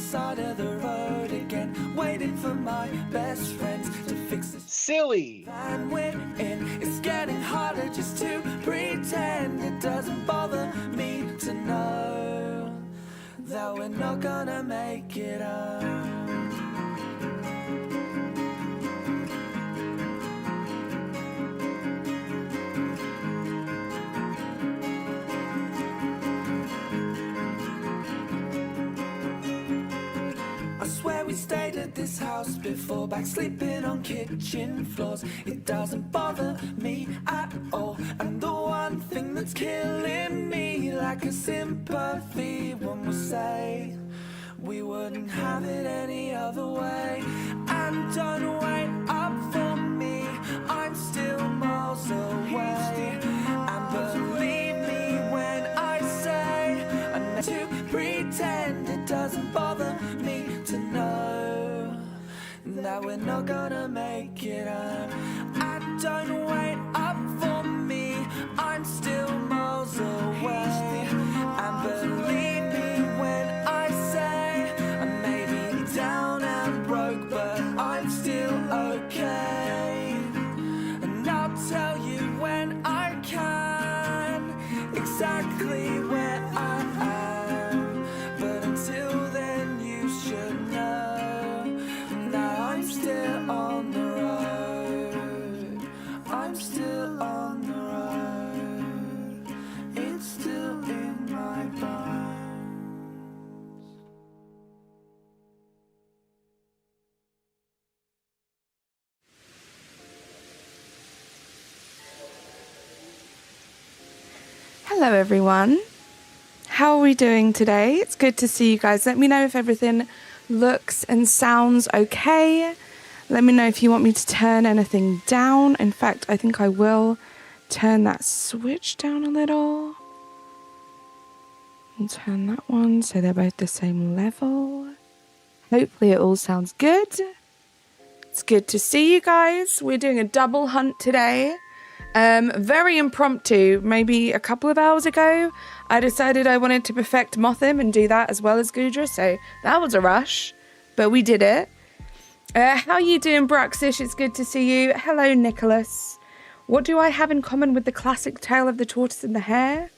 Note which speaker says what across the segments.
Speaker 1: side of the road again, waiting for my best friends to fix this.
Speaker 2: Silly.
Speaker 1: And we're in. It's getting harder just to pretend. It doesn't bother me to know that we're not gonna make it up. I swear we stayed at this house before, back sleeping on kitchen floors. It doesn't bother me at all. And the one thing that's killing me, like a sympathy, one will say we wouldn't have it any other way. And don't wait up for me, I'm still miles away. And believe me when I say I'm meant to pretend. It doesn't bother me to know that we're not gonna make it up. And don't wait up for me, I'm still miles away. And believe me when I say I may be down and broke, but I'm still okay. And I'll tell you when I can exactly where I am. But until then you should know that I'm still on the road. I'm still on the road. It's still in my bones.
Speaker 3: Hello everyone, how are we doing today? It's good to see you guys. Let me know if everything looks and sounds okay. Let me know if you want me to turn anything down. In fact, I think I will turn that switch down a little and turn that one so they're both the same level. Hopefully it all sounds good. It's good to see you guys. We're doing a double hunt today. Very impromptu. Maybe a couple of hours ago, I decided I wanted to perfect MOTHIM and do that as well as GOODRA, so that was a rush, but we did it. How are you doing, Bruxish? It's good to see you. Hello, Nicholas. What do I have in common with the classic tale of the tortoise and the hare?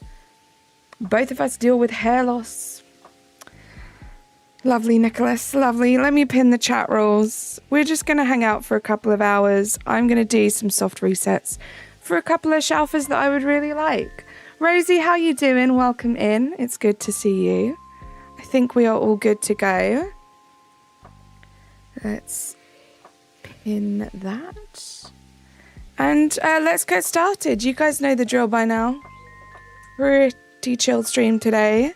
Speaker 3: Both of us deal with hair loss. Lovely, Nicholas. Lovely. Let me pin the chat rules. We're just going to hang out for a couple of hours. I'm going to do some soft resets for a couple of shelfers that I would really like. Rosie, how you doing? Welcome in. It's good to see you. I think we are all good to go. Let's pin that. And let's get started. You guys know the drill by now. Pretty chill stream today.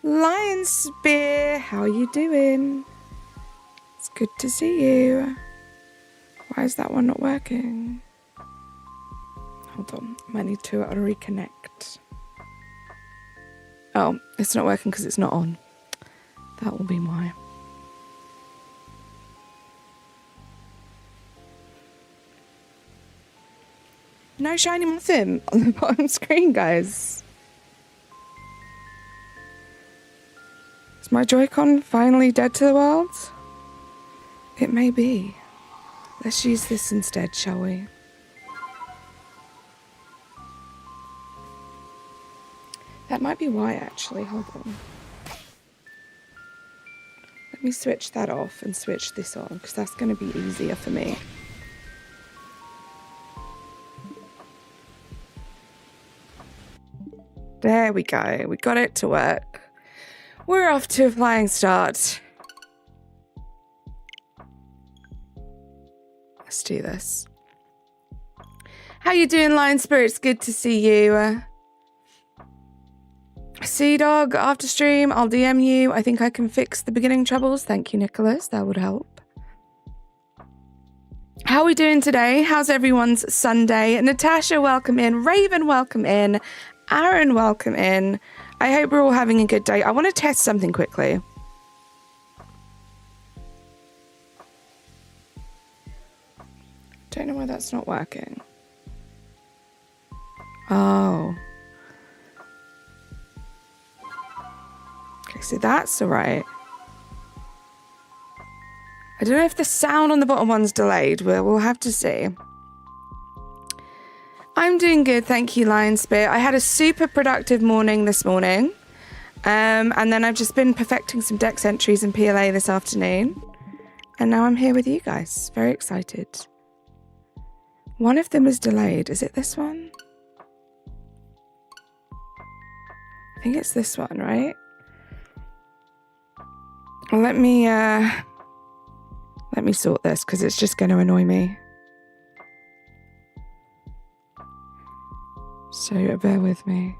Speaker 3: Lion Spear, how you doing? It's good to see you. Why is that one not working? Hold on, might need to reconnect. Oh, it's not working because it's not on. That will be why. No shiny MOTHIM on the bottom screen, guys. Is my Joy-Con finally dead to the world? It may be. Let's use this instead, shall we? That might be why, actually. Hold on. Let me switch that off and switch this on, because that's going to be easier for me. There we go. We got it to work. We're off to a flying start. Let's do this. How you doing, Lion Spirits? Good to see you. Sea Dog, after stream, I'll DM you. I think I can fix the beginning troubles. Thank you, Nicholas. That would help. How are we doing today? How's everyone's Sunday? Natasha, welcome in. Raven, welcome in. Aaron, welcome in. I hope we're all having a good day. I want to test something quickly. Don't know why that's not working. Oh. Okay, so that's all right. I don't know if the sound on the bottom one's delayed. We'll have to see. I'm doing good, thank you, Lionspit. I had a super productive morning this morning. And then I've just been perfecting some dex entries in PLA this afternoon. And now I'm here with you guys. Very excited. One of them is delayed. Is it this one? I think it's this one, right? Well, let me sort this because it's just going to annoy me. So bear with me.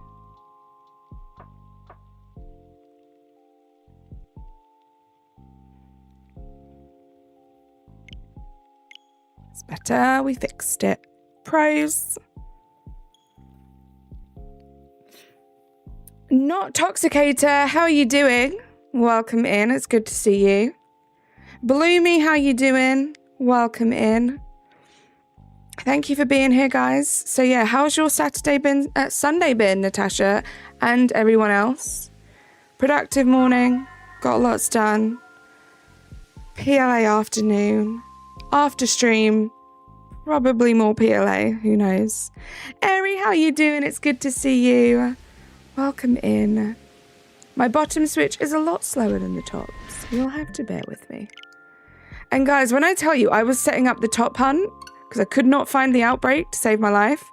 Speaker 3: It's better. We fixed it. Pros. Not Toxicator. How are you doing? Welcome in. It's good to see you. Bloomy, how you doing? Welcome in. Thank you for being here, guys. So yeah, how's your Sunday been, Natasha, and everyone else? Productive morning. Got lots done. PLA afternoon. After stream. Probably more PLA. Who knows? Eri, how you doing? It's good to see you. Welcome in. My bottom switch is a lot slower than the top, so you'll have to bear with me. And guys, when I tell you I was setting up the top hunt, because I could not find the outbreak to save my life,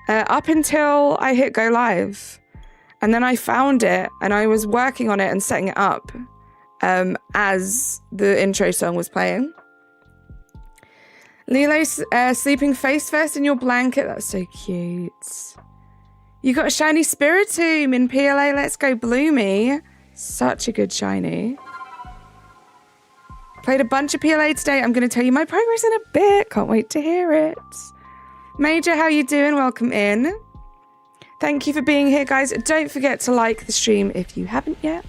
Speaker 3: up until I hit go live. And then I found it, and I was working on it and setting it up as the intro song was playing. Lilo's sleeping face first in your blanket. That's so cute. You got a shiny Spiritomb in PLA. Let's go, Bloomy. Such a good shiny. Played a bunch of PLA today. I'm going to tell you my progress in a bit. Can't wait to hear it. Major, how you doing? Welcome in. Thank you for being here, guys. Don't forget to like the stream if you haven't yet.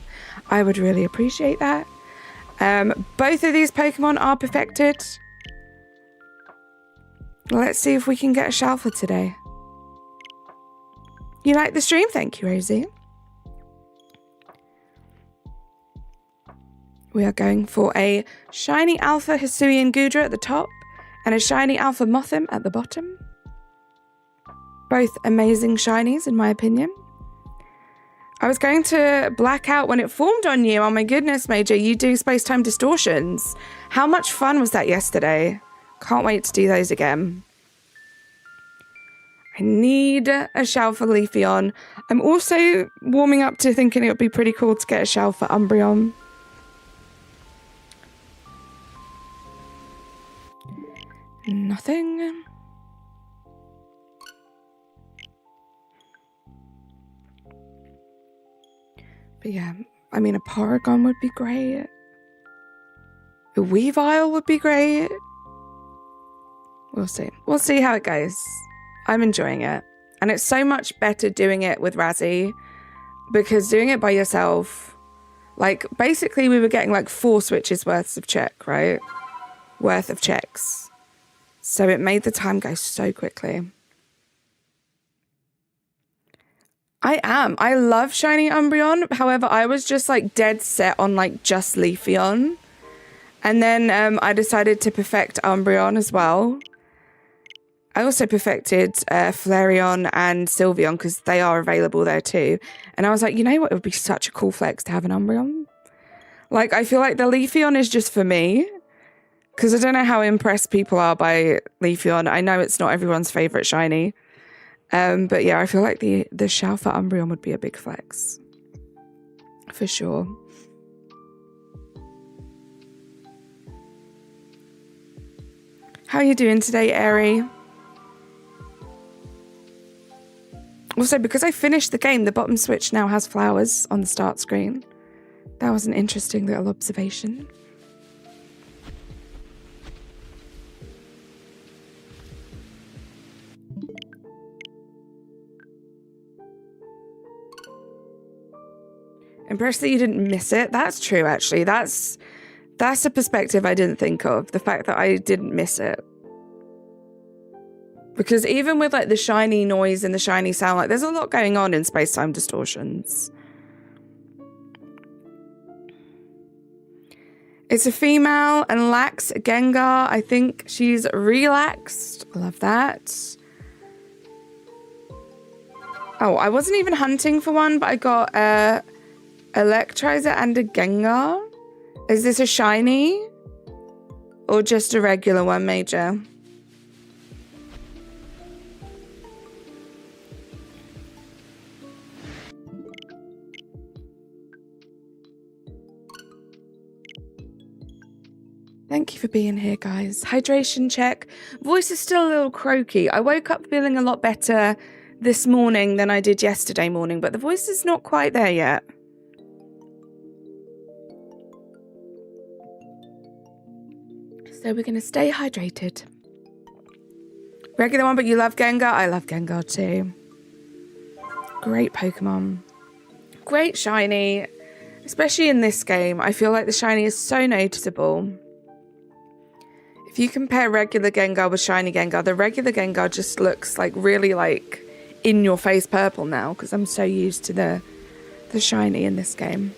Speaker 3: I would really appreciate that. Both of these Pokemon are perfected. Let's see if we can get a Shalfa today. You like the stream? Thank you, Rosie. We are going for a shiny Alpha HISUIAN GOODRA at the top and a shiny Alpha MOTHIM at the bottom. Both amazing shinies, in my opinion. I was going to black out when it formed on you. Oh my goodness, Major, you do space-time distortions. How much fun was that yesterday? Can't wait to do those again. I need a Shalfa Leafeon. I'm also warming up to thinking it would be pretty cool to get a Shalfa Umbreon. Nothing. But yeah, I mean, a Porygon would be great. A Weavile would be great. We'll see. We'll see how it goes. I'm enjoying it. And it's so much better doing it with Razzie, because doing it by yourself, like, basically we were getting like 4 switches worth of check, right? Worth of checks. So it made the time go so quickly. I love shiny Umbreon. However, I was just like dead set on like just Leafeon. And then I decided to perfect Umbreon as well. I also perfected Flareon and Sylveon because they are available there too. And I was like, you know what? It would be such a cool flex to have an Umbreon. Like, I feel like the Leafeon is just for me. Because I don't know how impressed people are by Leafeon. I know it's not everyone's favourite shiny. But yeah, I feel like the Shalfa Umbreon would be a big flex. For sure. How are you doing today, Eri? Also, because I finished the game, the bottom switch now has flowers on the start screen. That was an interesting little observation. Impressed that you didn't miss it. That's true, actually. That's a perspective I didn't think of. The fact that I didn't miss it. Because even with like the shiny noise and the shiny sound, like there's a lot going on in space-time distortions. It's a female and lacks Gengar. I think she's relaxed. I love that. Oh, I wasn't even hunting for one, but I got a Electrizer and a Gengar. Is this a shiny? Or just a regular one, Major? Thank you for being here, guys. Hydration check. Voice is still a little croaky. I woke up feeling a lot better this morning than I did yesterday morning, but the voice is not quite there yet. So we're going to stay hydrated. Regular one, but you love Gengar? I love Gengar too. Great Pokemon. Great shiny. Especially in this game, I feel like the shiny is so noticeable. If you compare regular Gengar with shiny Gengar, the regular Gengar just looks like really like in your face purple now because I'm so used to the shiny in this game.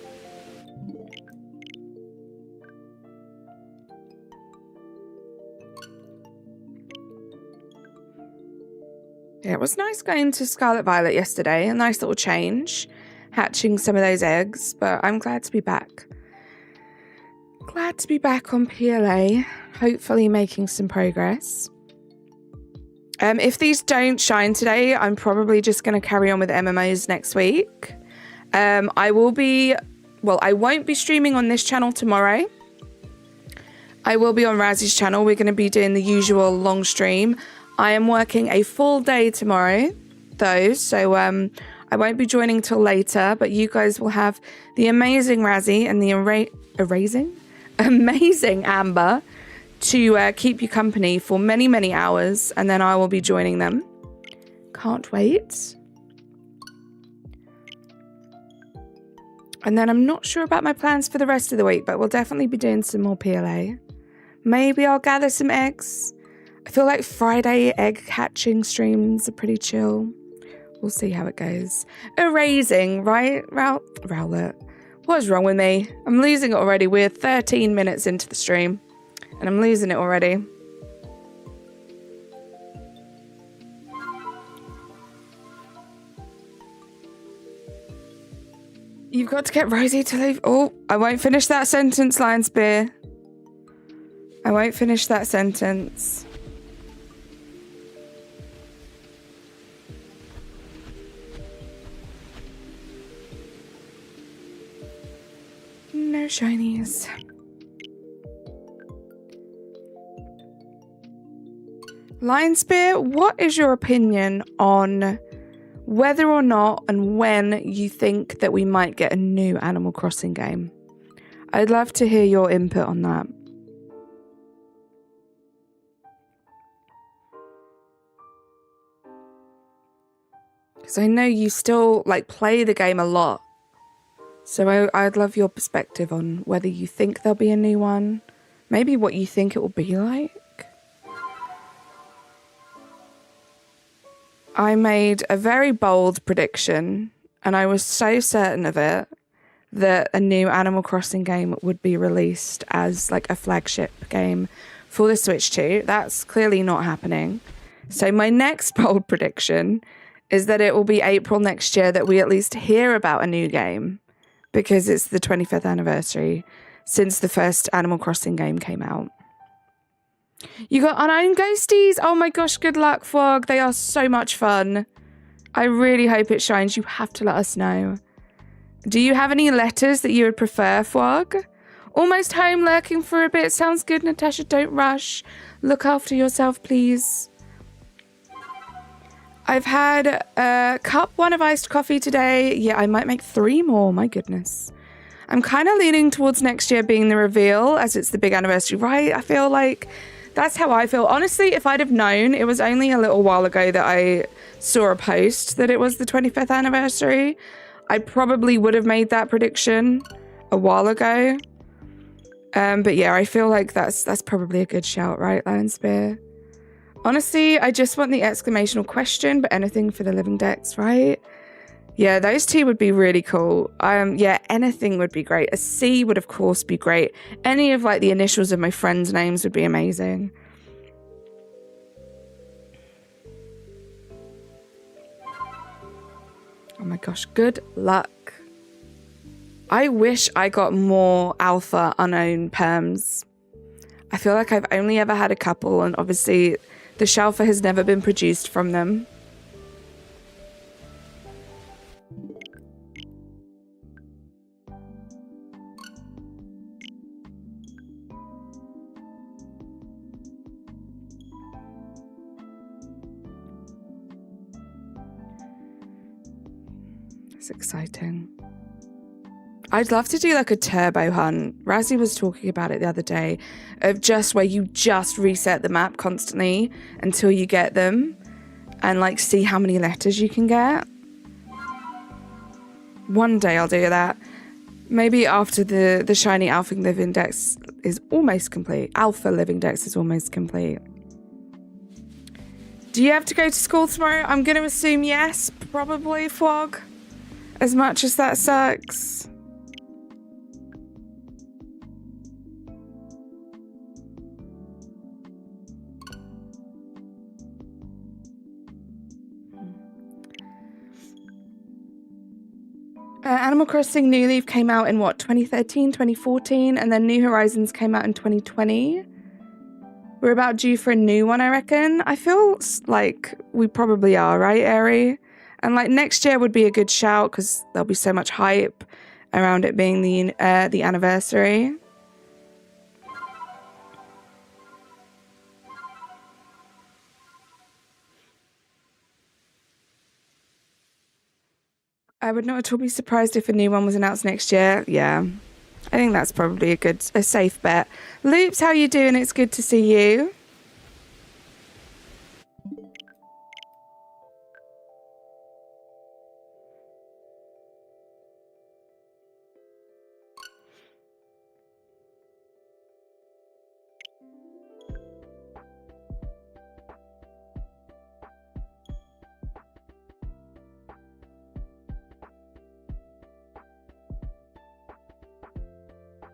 Speaker 3: Yeah, it was nice going to Scarlet Violet yesterday. A nice little change. Hatching some of those eggs, but I'm glad to be back. Glad to be back on PLA, hopefully making some progress. If these don't shine today, I'm probably just going to carry on with MMOs next week. I won't be streaming on this channel tomorrow. I will be on Razzy's channel. We're going to be doing the usual long stream. I am working a full day tomorrow, though, so I won't be joining till later, but you guys will have the amazing Razzie and the amazing Amber to keep you company for many, many hours, and then I will be joining them. Can't wait. And then I'm not sure about my plans for the rest of the week, but we'll definitely be doing some more PLA. Maybe I'll gather some eggs. I feel like Friday egg hatching streams are pretty chill. We'll see how it goes. Erasing, right? Rowlet. What is wrong with me? I'm losing it already. We're 13 minutes into the stream. And I'm losing it already. You've got to get Rosie to leave. Oh, I won't finish that sentence, Lion Spear. I won't finish that sentence. No shinies. Lion Spear, what is your opinion on whether or not and when you think that we might get a new Animal Crossing game? I'd love to hear your input on that. Because I know you still play the game a lot. So I'd love your perspective on whether you think there'll be a new one. Maybe what you think it will be like. I made a very bold prediction, and I was so certain of it, that a new Animal Crossing game would be released as a flagship game for the Switch 2. That's clearly not happening. So my next bold prediction is that it will be April next year that we at least hear about a new game. Because it's the 25th anniversary since the first Animal Crossing game came out. You got Unowned Ghosties? Oh my gosh, good luck, Fog. They are so much fun. I really hope it shines. You have to let us know. Do you have any letters that you would prefer, Fog? Almost home, lurking for a bit. Sounds good, Natasha. Don't rush. Look after yourself, please. I've had a cup one of iced coffee today. Yeah, I might make 3 more. My goodness. I'm kind of leaning towards next year being the reveal as it's the big anniversary, right? I feel like that's how I feel. Honestly, if I'd have known, it was only a little while ago that I saw a post that it was the 25th anniversary. I probably would have made that prediction a while ago. But yeah, I feel like that's probably a good shout, right, Lion Spear? Honestly, I just want the exclamational question, but anything for the living decks, right? Yeah, those two would be really cool. Yeah, anything would be great. A C would, of course, be great. Any of, like, the initials of my friends' names would be amazing. Oh my gosh, good luck. I wish I got more alpha unknown perms. I feel like I've only ever had a couple, and obviously the Shalfa has never been produced from them. It's exciting. I'd love to do like a turbo hunt. Razzie was talking about it the other day, of just where you just reset the map constantly until you get them, and like see how many letters you can get. One day I'll do that. Maybe after the shiny alpha living dex is almost complete. Alpha living dex is almost complete. Do you have to go to school tomorrow? I'm going to assume yes, probably, Fog. As much as that sucks. Animal Crossing New Leaf came out in what, 2013, 2014, and then New Horizons came out in 2020. We're about due for a new one, I reckon. I feel like we probably are, right, Eri? And like next year would be a good shout because there'll be so much hype around it being the anniversary. I would not at all be surprised if a new one was announced next year. Yeah, I think that's probably a safe bet. Loops, how you doing? It's good to see you.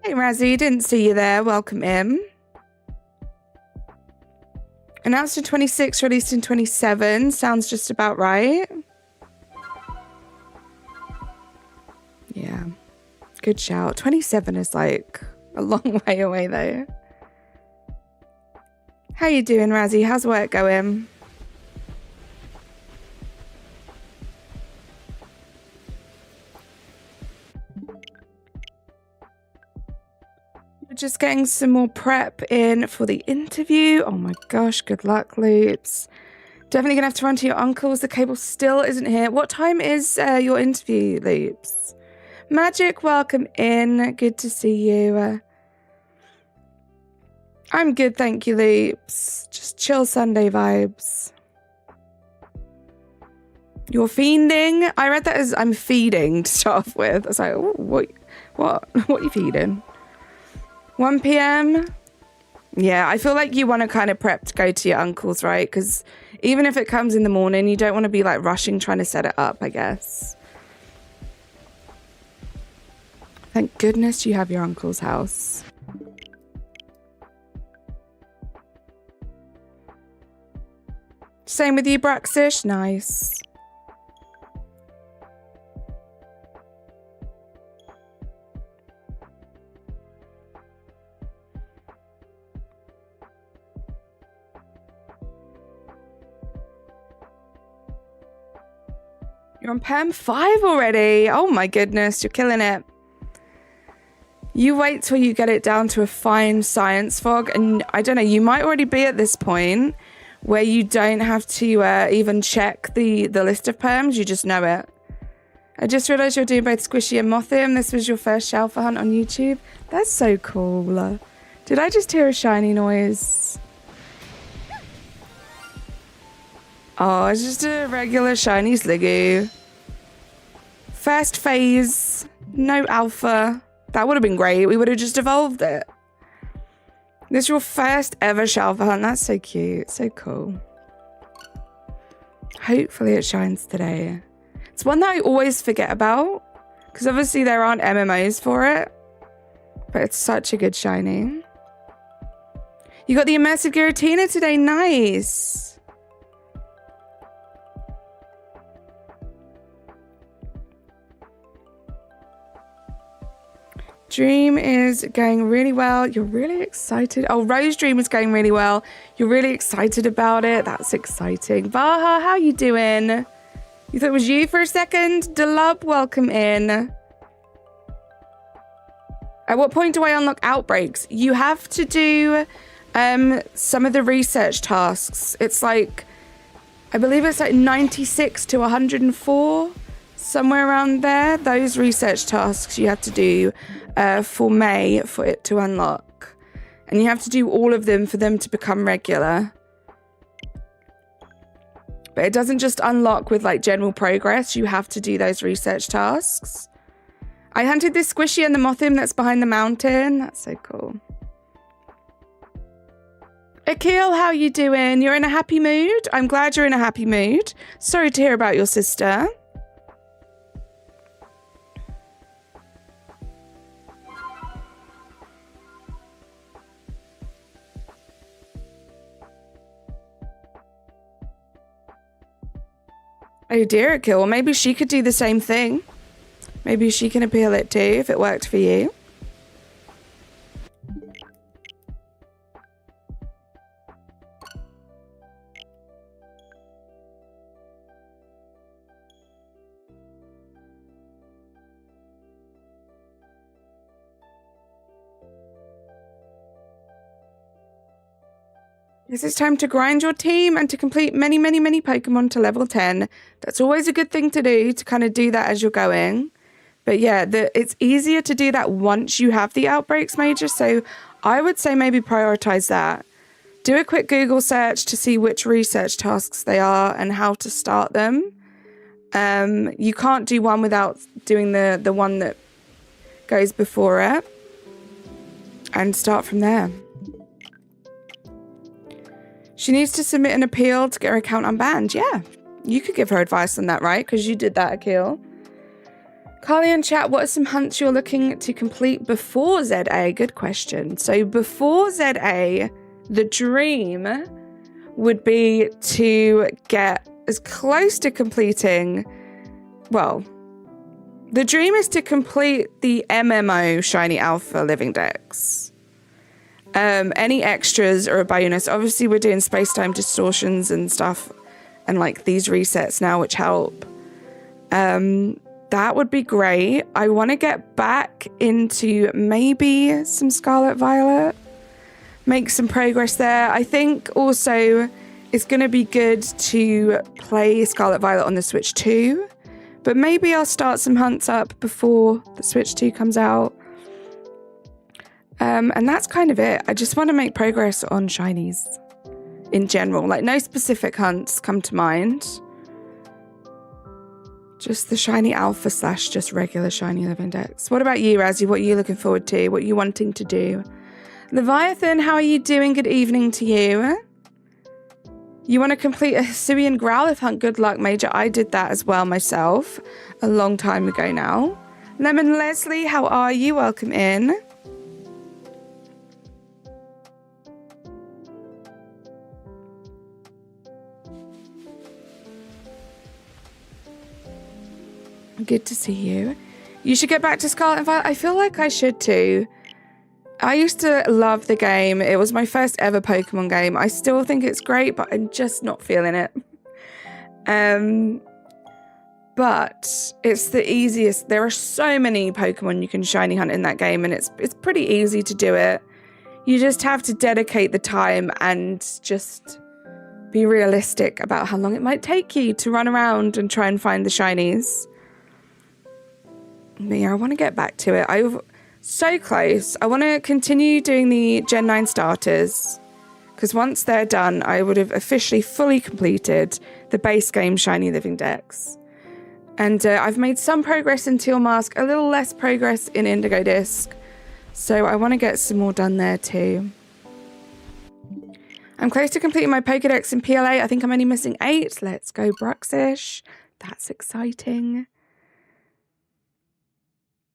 Speaker 3: Hey Razzie, didn't see you there. Welcome in. Announced in 26, released in 27. Sounds just about right. Yeah, good shout. 27 is like a long way away though. How you doing, Razzie? How's work going? Just getting some more prep in for the interview. Oh my gosh, good luck, Loops. Definitely gonna have to run to your uncle's. The cable still isn't here. What time is your interview, Loops? Magic, welcome in. Good to see you. I'm good, thank you, Loops. Just chill Sunday vibes. You're fiending? I read that as I'm feeding to start off with. I was like, oh, what are you feeding? 1 p.m. Yeah, I feel like you want to kind of prep to go to your uncle's, right? Because even if it comes in the morning, you don't want to be like rushing trying to set it up, I guess. Thank goodness you have your uncle's house. Same with you, Braxish. Nice. You're on Perm 5 already. Oh my goodness, you're killing it. You wait till you get it down to a fine science, Fog, and I don't know, you might already be at this point where you don't have to even check the list of perms, you just know it. I just realised you're doing both Squishy and Mothim. This was your first Shalfa hunt on YouTube. That's so cool. Did I just hear a shiny noise? Oh, it's just a regular shiny Sliggoo. First phase, no alpha. That would have been great. We would have just evolved it. This is your first ever Shalfa hunt. That's so cute. So cool. Hopefully it shines today. It's one that I always forget about, because obviously there aren't MMOs for it, but it's such a good shiny. You got the immersive Giratina today, nice. Dream is going really well. You're really excited. Oh, Rose Dream is going really well. You're really excited about it. That's exciting. Baha, how you doing? You thought it was you for a second? Delub, welcome in. At what point do I unlock outbreaks? You have to do some of the research tasks. It's like, I believe it's like 96 to 104, somewhere around there. Those research tasks you have to do for May for it to unlock. And you have to do all of them for them to become regular. But it doesn't just unlock with like general progress. You have to do those research tasks. I hunted this squishy and the MOTHIM that's behind the mountain. That's so cool. Akil, how you doing? You're in a happy mood? I'm glad you're in a happy mood. Sorry to hear about your sister. Oh dear, Akil. Well, maybe she could do the same thing. Maybe she can appeal it too, if it worked for you. This is time to grind your team and to complete many, many, many Pokemon to level 10. That's always a good thing to do, to kind of do that as you're going. But yeah, it's easier to do that once you have the Outbreaks Major, so I would say maybe prioritize that. Do a quick Google search to see which research tasks they are and how to start them. You can't do one without doing the one that goes before it. And start from there. She needs to submit an appeal to get her account unbanned. Yeah, you could give her advice on that, right? Because you did that, Akil. Carly in chat, what are some hunts you're looking to complete before ZA? Good question. So before ZA, the dream would be to get as close to completing, well, the dream is to complete the MMO Shiny Alpha Living Dex. Any extras are a bonus. Obviously, we're doing space-time distortions and stuff, and like these resets now, which help. That would be great. I want to get back into maybe some Scarlet Violet, make some progress there. I think also it's going to be good to play Scarlet Violet on the Switch 2, but maybe I'll start some hunts up before the Switch 2 comes out. And that's kind of it. I just want to make progress on shinies in general. Like, no specific hunts come to mind. Just the shiny alpha / just regular shiny living dex. What about you, Razzie? What are you looking forward to? What are you wanting to do? Leviathan, how are you doing? Good evening to you. You want to complete a Hisuian Growlithe hunt? Good luck, Major. I did that as well myself a long time ago now. Lemon Leslie, how are you? Welcome in. Good to see you. You should get back to Scarlet and Violet. I feel like I should too. I used to love the game. It was my first ever Pokemon game. I still think it's great, but I'm just not feeling it. But it's the easiest. There are so many Pokemon you can shiny hunt in that game, and it's pretty easy to do it. You just have to dedicate the time and just be realistic about how long it might take you to run around and try and find the shinies. But yeah, I want to get back to it. I'm so close. I want to continue doing the Gen 9 starters, because once they're done, I would have officially fully completed the base game Shiny Living Dex. And I've made some progress in Teal Mask, a little less progress in Indigo Disc. So I want to get some more done there too. I'm close to completing my Pokedex in PLA. I think I'm only missing 8. Let's go, Bruxish. That's exciting.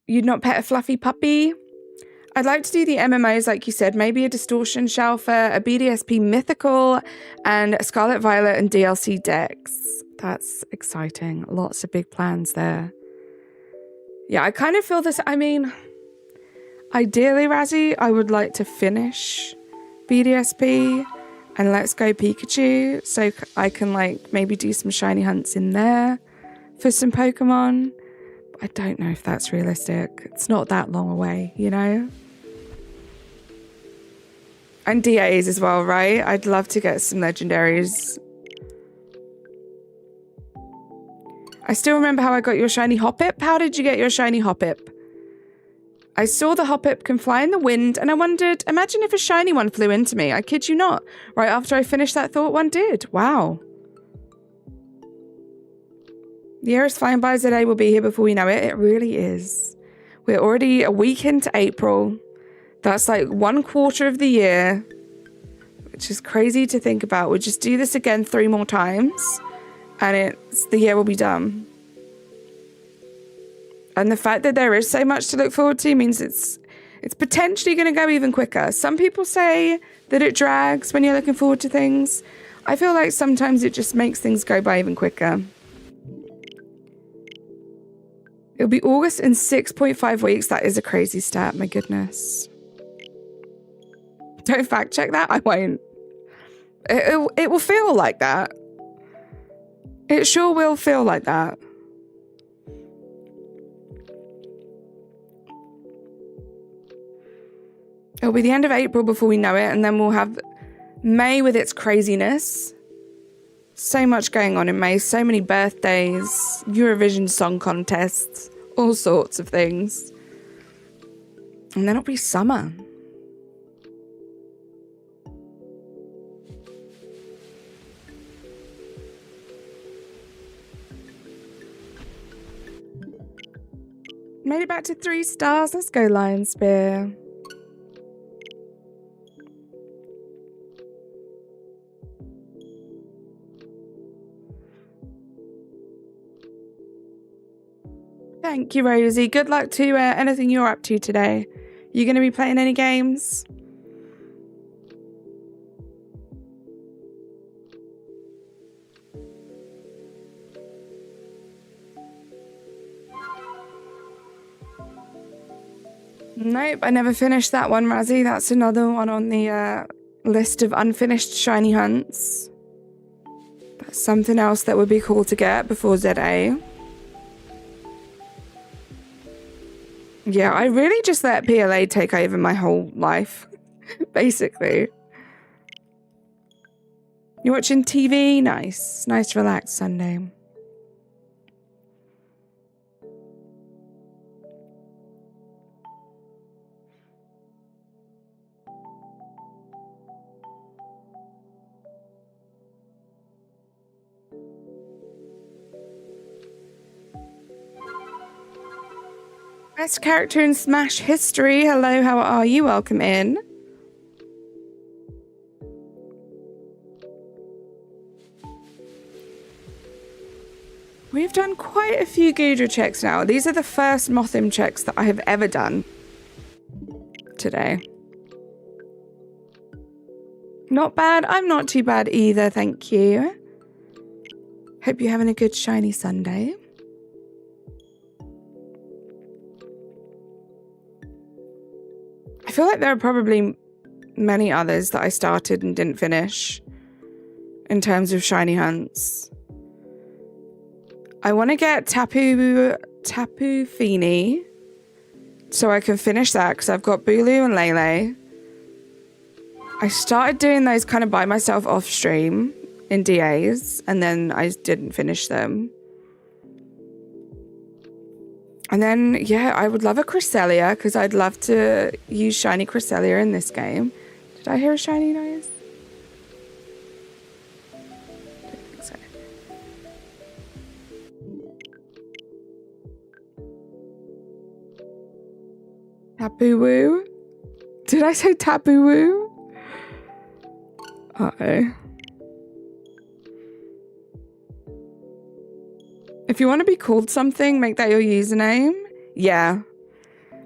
Speaker 3: You'd not pet a fluffy puppy? I'd like to do the MMOs, like you said, maybe a Distortion Shelfer, a BDSP Mythical, and a Scarlet Violet and DLC Dex. That's exciting. Lots of big plans there. Yeah, I kind of feel this. I mean, ideally, Razzie, I would like to finish BDSP and Let's Go Pikachu so I can like maybe do some shiny hunts in there for some Pokemon. I don't know if that's realistic. It's not that long away, you know? And DAs as well, right? I'd love to get some legendaries. I still remember how I got your shiny Hoppip. How did you get your shiny Hoppip? I saw the Hoppip can fly in the wind and I wondered, imagine if a shiny one flew into me. I kid you not. Right after I finished that thought, one did. Wow. The year is flying by. ZA will be here before we know it. It really is. We're already a week into April. That's like 1/4 of the year, which is crazy to think about. We'll just do this again 3 more times and the year will be done. And the fact that there is so much to look forward to means it's potentially going to go even quicker. Some people say that it drags when you're looking forward to things. I feel like sometimes it just makes things go by even quicker. It'll be August in 6.5 weeks. That is a crazy stat. My goodness. Don't fact check that. I won't. It will feel like that. It sure will feel like that. It'll be the end of April before we know it, and then we'll have May with its craziness. So much going on in May, so many birthdays, Eurovision Song Contests, all sorts of things. And then it'll be summer. Made it back to 3 stars. Let's go, Lion Spear. Thank you, Rosie. Good luck to anything you're up to today. You going to be playing any games? Nope, I never finished that one, Razzie. That's another one on the list of unfinished shiny hunts. That's something else that would be cool to get before ZA. Yeah, I really just let PLA take over my whole life, basically. You watching TV? Nice. Nice relaxed Sunday. Best character in Smash history. Hello, how are you? Welcome in. We've done quite a few GOODRA checks now. These are the first MOTHIM checks that I have ever done today. Not bad. I'm not too bad either, thank you. Hope you're having a good shiny Sunday. I feel like there are probably many others that I started and didn't finish in terms of shiny hunts. I want to get Tapu Fini so I can finish that because I've got Bulu and Lele. I started doing those kind of by myself off stream in DAs and then I didn't finish them. And then, yeah, I would love a Cresselia because I'd love to use shiny Cresselia in this game. Did I hear a shiny noise? I don't think so. Tapu-Woo? Did I say Tapu-Woo? Uh-oh. If you want to be called something, make that your username. Yeah.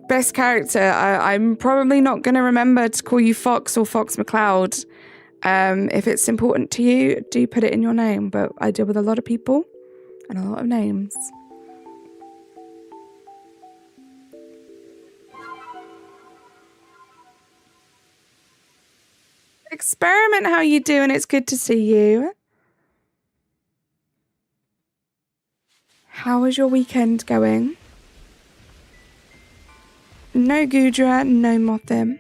Speaker 3: Best character. I'm probably not going to remember to call you Fox or Fox McCloud. If it's important to you, do put it in your name. But I deal with a lot of people and a lot of names. Experiment, how you doing? It's good to see you. How is your weekend going? No GOODRA, no MOTHIM.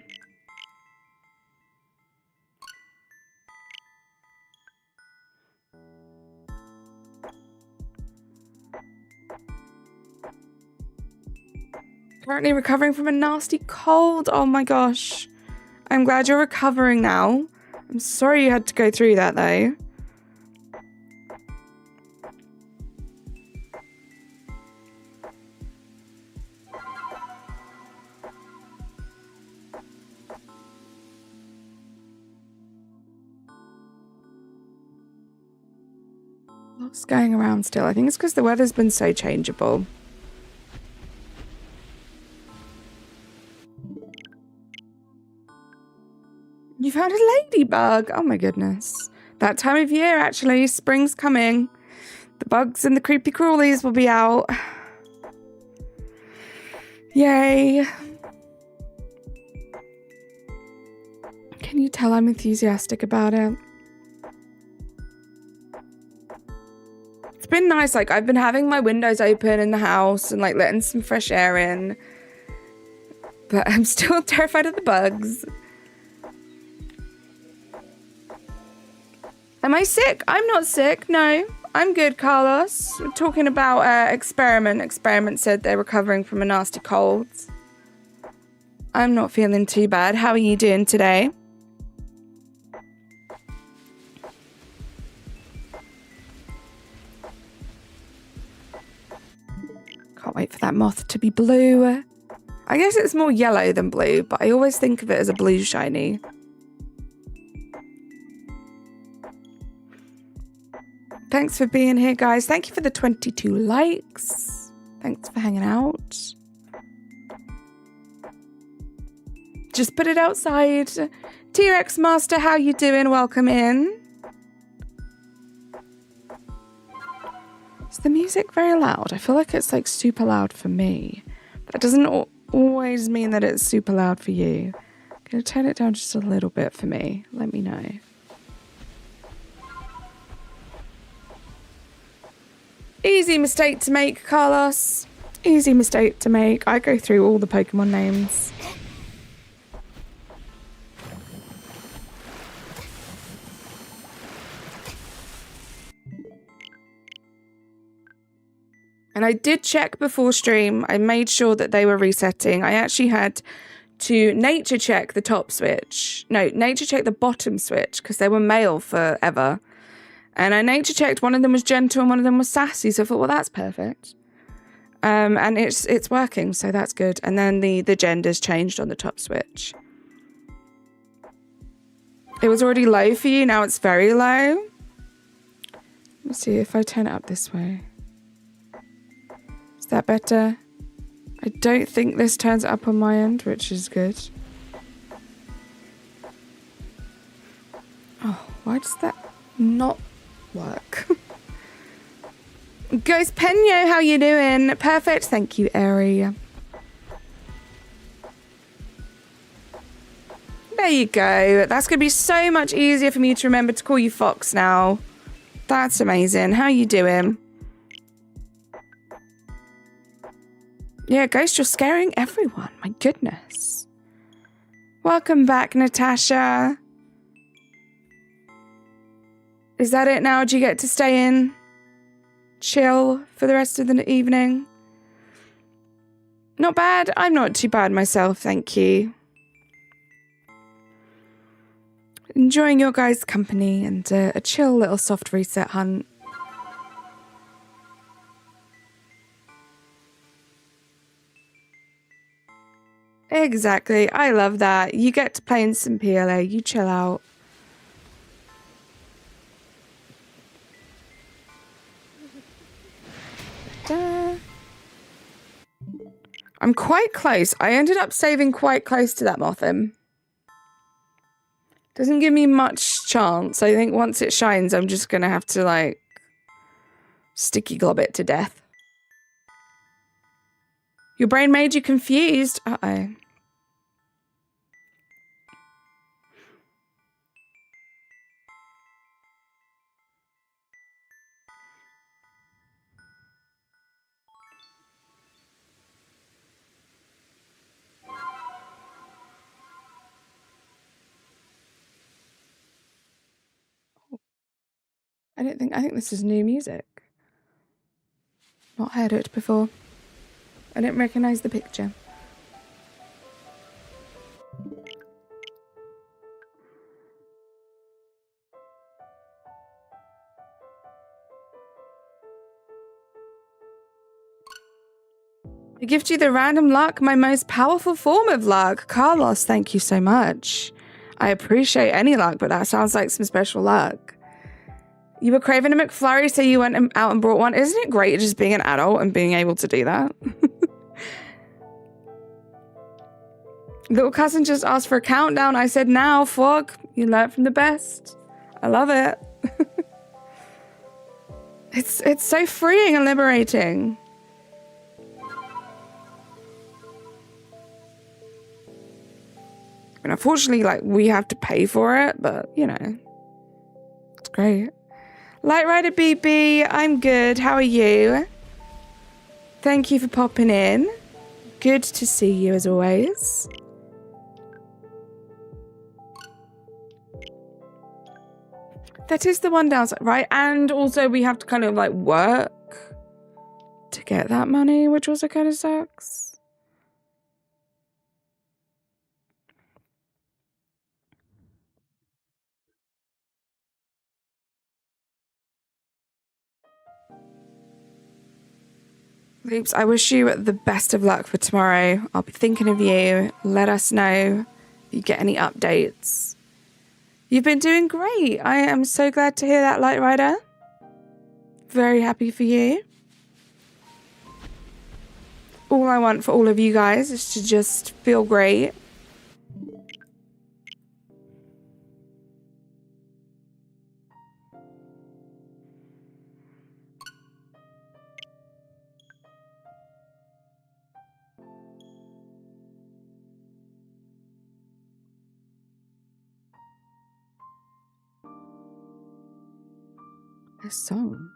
Speaker 3: Currently recovering from a nasty cold. Oh my gosh. I'm glad you're recovering now. I'm sorry you had to go through that though. What's going around still? I think it's because the weather's been so changeable. You found a ladybug. Oh my goodness. That time of year, actually. Spring's coming. The bugs and the creepy crawlies will be out. Yay. Can you tell I'm enthusiastic about it? It's been nice. Like, I've been having my windows open in the house and like letting some fresh air in. But I'm still terrified of the bugs. Am I sick? I'm not sick. No, I'm good, Carlos. We're talking about Experiment. Experiment said they're recovering from a nasty cold. I'm not feeling too bad. How are you doing today? Can't wait for that moth to be blue. I guess it's more yellow than blue, but I always think of it as a blue shiny. Thanks for being here, guys. Thank you for the 22 likes. Thanks for hanging out. Just put it outside. T-Rex Master, how you doing? Welcome in. Is the music very loud? I feel like it's like super loud for me. That doesn't always mean that it's super loud for you. I'm going to turn it down just a little bit for me. Let me know. Easy mistake to make, Carlos. Easy mistake to make. I go through all the Pokemon names. And I did check before stream. I made sure that they were resetting. I actually had to nature check the top switch. No, nature check the bottom switch because they were male forever. And I nature checked, one of them was gentle and one of them was sassy. So I thought, well, that's perfect. And it's working, so that's good. And then the gender's changed on the top switch. It was already low for you, now it's very low. Let's see if I turn it up this way. Is that better? I don't think this turns it up on my end, which is good. Oh, why does that not work? Ghost Penyo, how you doing? Perfect, thank you, Airy. There you go. That's going to be so much easier for me to remember to call you Fox now. That's amazing. How you doing? Yeah, Ghost, you're scaring everyone. My goodness. Welcome back, Natasha. Is that it now? Do you get to stay in? Chill for the rest of the evening? Not bad. I'm not too bad myself, thank you. Enjoying your guys' company and a chill little soft reset hunt. Exactly. I love that. You get to play in some PLA. You chill out. I'm quite close. I ended up saving quite close to that MOTHIM. Doesn't give me much chance. I think once it shines, I'm just gonna have to, like, sticky glob it to death. Your brain made you confused. Uh-oh. I think this is new music. Not heard it before. I don't recognize the picture. I gift you the random luck, my most powerful form of luck. Carlos, thank you so much. I appreciate any luck, but that sounds like some special luck. You were craving a McFlurry, so you went out and brought one. Isn't it great just being an adult and being able to do that? Little cousin just asked for a countdown. I said, now, fuck. You learn from the best. I love it. It's so freeing and liberating. And unfortunately, like, we have to pay for it, but, you know, it's great. Light Rider BB, I'm good. How are you? Thank you for popping in. Good to see you as always. That is the one downside, right? And also we have to kind of like work to get that money, which also kind of sucks. Loops, I wish you the best of luck for tomorrow. I'll be thinking of you. Let us know if you get any updates. You've been doing great. I am so glad to hear that, Light Rider. Very happy for you. All I want for all of you guys is to just feel great. A song.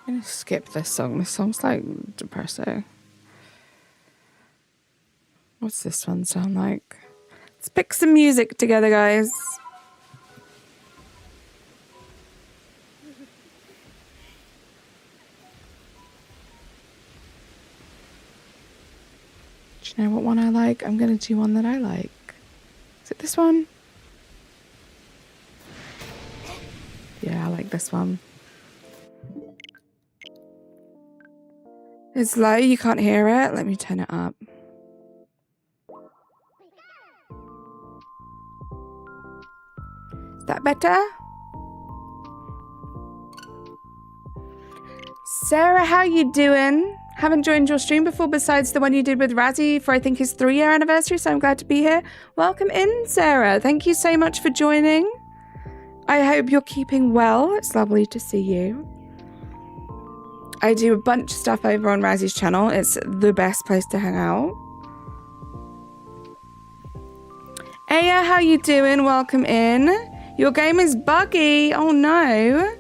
Speaker 3: I'm gonna skip this song. This song's like depressing. What's this one sound like? Let's pick some music together, guys. Do you know what one I like? I'm gonna do one that I like. Is it this one? Yeah, I like this one. It's low, you can't hear it. Let me turn it up. Is that better? Sarah, how you doing? Haven't joined your stream before besides the one you did with Razzie for I think his 3-year anniversary, so I'm glad to be here. Welcome in, Sarah. Thank you so much for joining. I hope you're keeping well. It's lovely to see you. I do a bunch of stuff over on Razzie's channel. It's the best place to hang out. Aya, how you doing? Welcome in. Your game is buggy. Oh no.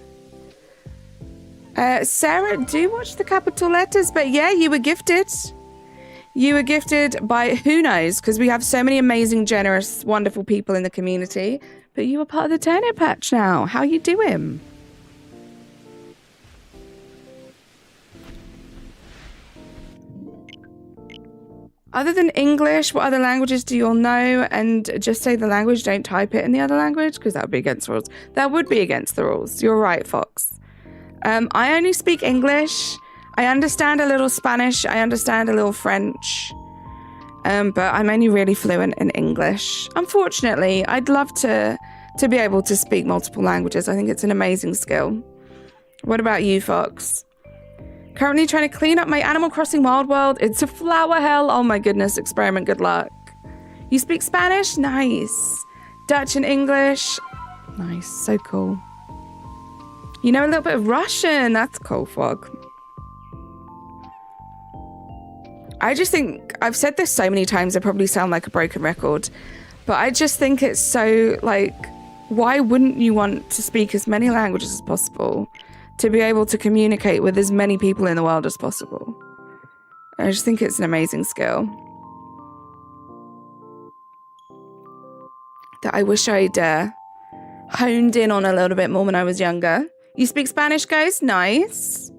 Speaker 3: Sarah, do watch the capital letters, but yeah, you were gifted. You were gifted by who knows, because we have so many amazing, generous, wonderful people in the community. But you were part of the Turnip patch now. How you doing? Other than English, what other languages do you all know? And just say the language, don't type it in the other language, because that would be against the rules. That would be against the rules. You're right, Fox. I only speak English. I understand a little Spanish. I understand a little French. But I'm only really fluent in English. Unfortunately, I'd love to to be able to speak multiple languages. I think it's an amazing skill. What about you, Fox? Currently trying to clean up my Animal Crossing Wild World. It's a flower hell. Oh my goodness, experiment, good luck. You speak Spanish? Nice. Dutch and English? Nice, so cool. You know a little bit of Russian. That's cool, Fog. I just think, I've said this so many times, I probably sound like a broken record, but I just think it's so, like, why wouldn't you want to speak as many languages as possible to be able to communicate with as many people in the world as possible? I just think it's an amazing skill that I wish I'd honed in on a little bit more when I was younger. You speak Spanish, guys? Nice.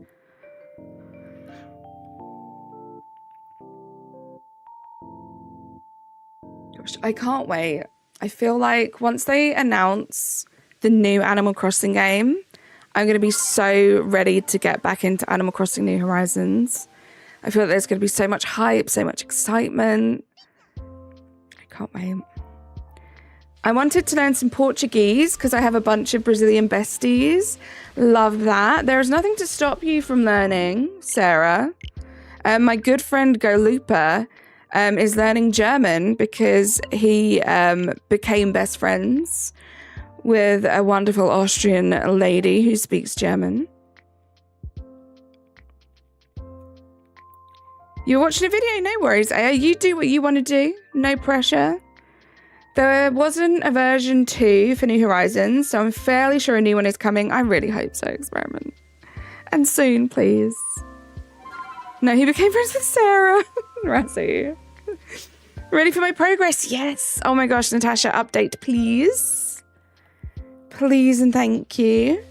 Speaker 3: Gosh, I can't wait. I feel like once they announce the new Animal Crossing game, I'm going to be so ready to get back into Animal Crossing New Horizons. I feel like there's going to be so much hype, so much excitement. I can't wait. I wanted to learn some Portuguese because I have a bunch of Brazilian besties. Love that. There is nothing to stop you from learning, Sarah. My good friend Golupa is learning German because he became best friends with a wonderful Austrian lady who speaks German. You're watching a video? No worries, Aya. You do what you want to do. No pressure. There wasn't a version 2 for New Horizons, so I'm fairly sure a new one is coming. I really hope so, Experiment. And soon, please. No, he became friends with Sarah. Razzie. Ready for my progress? Yes. Oh my gosh, Natasha, update, please. Please and thank you.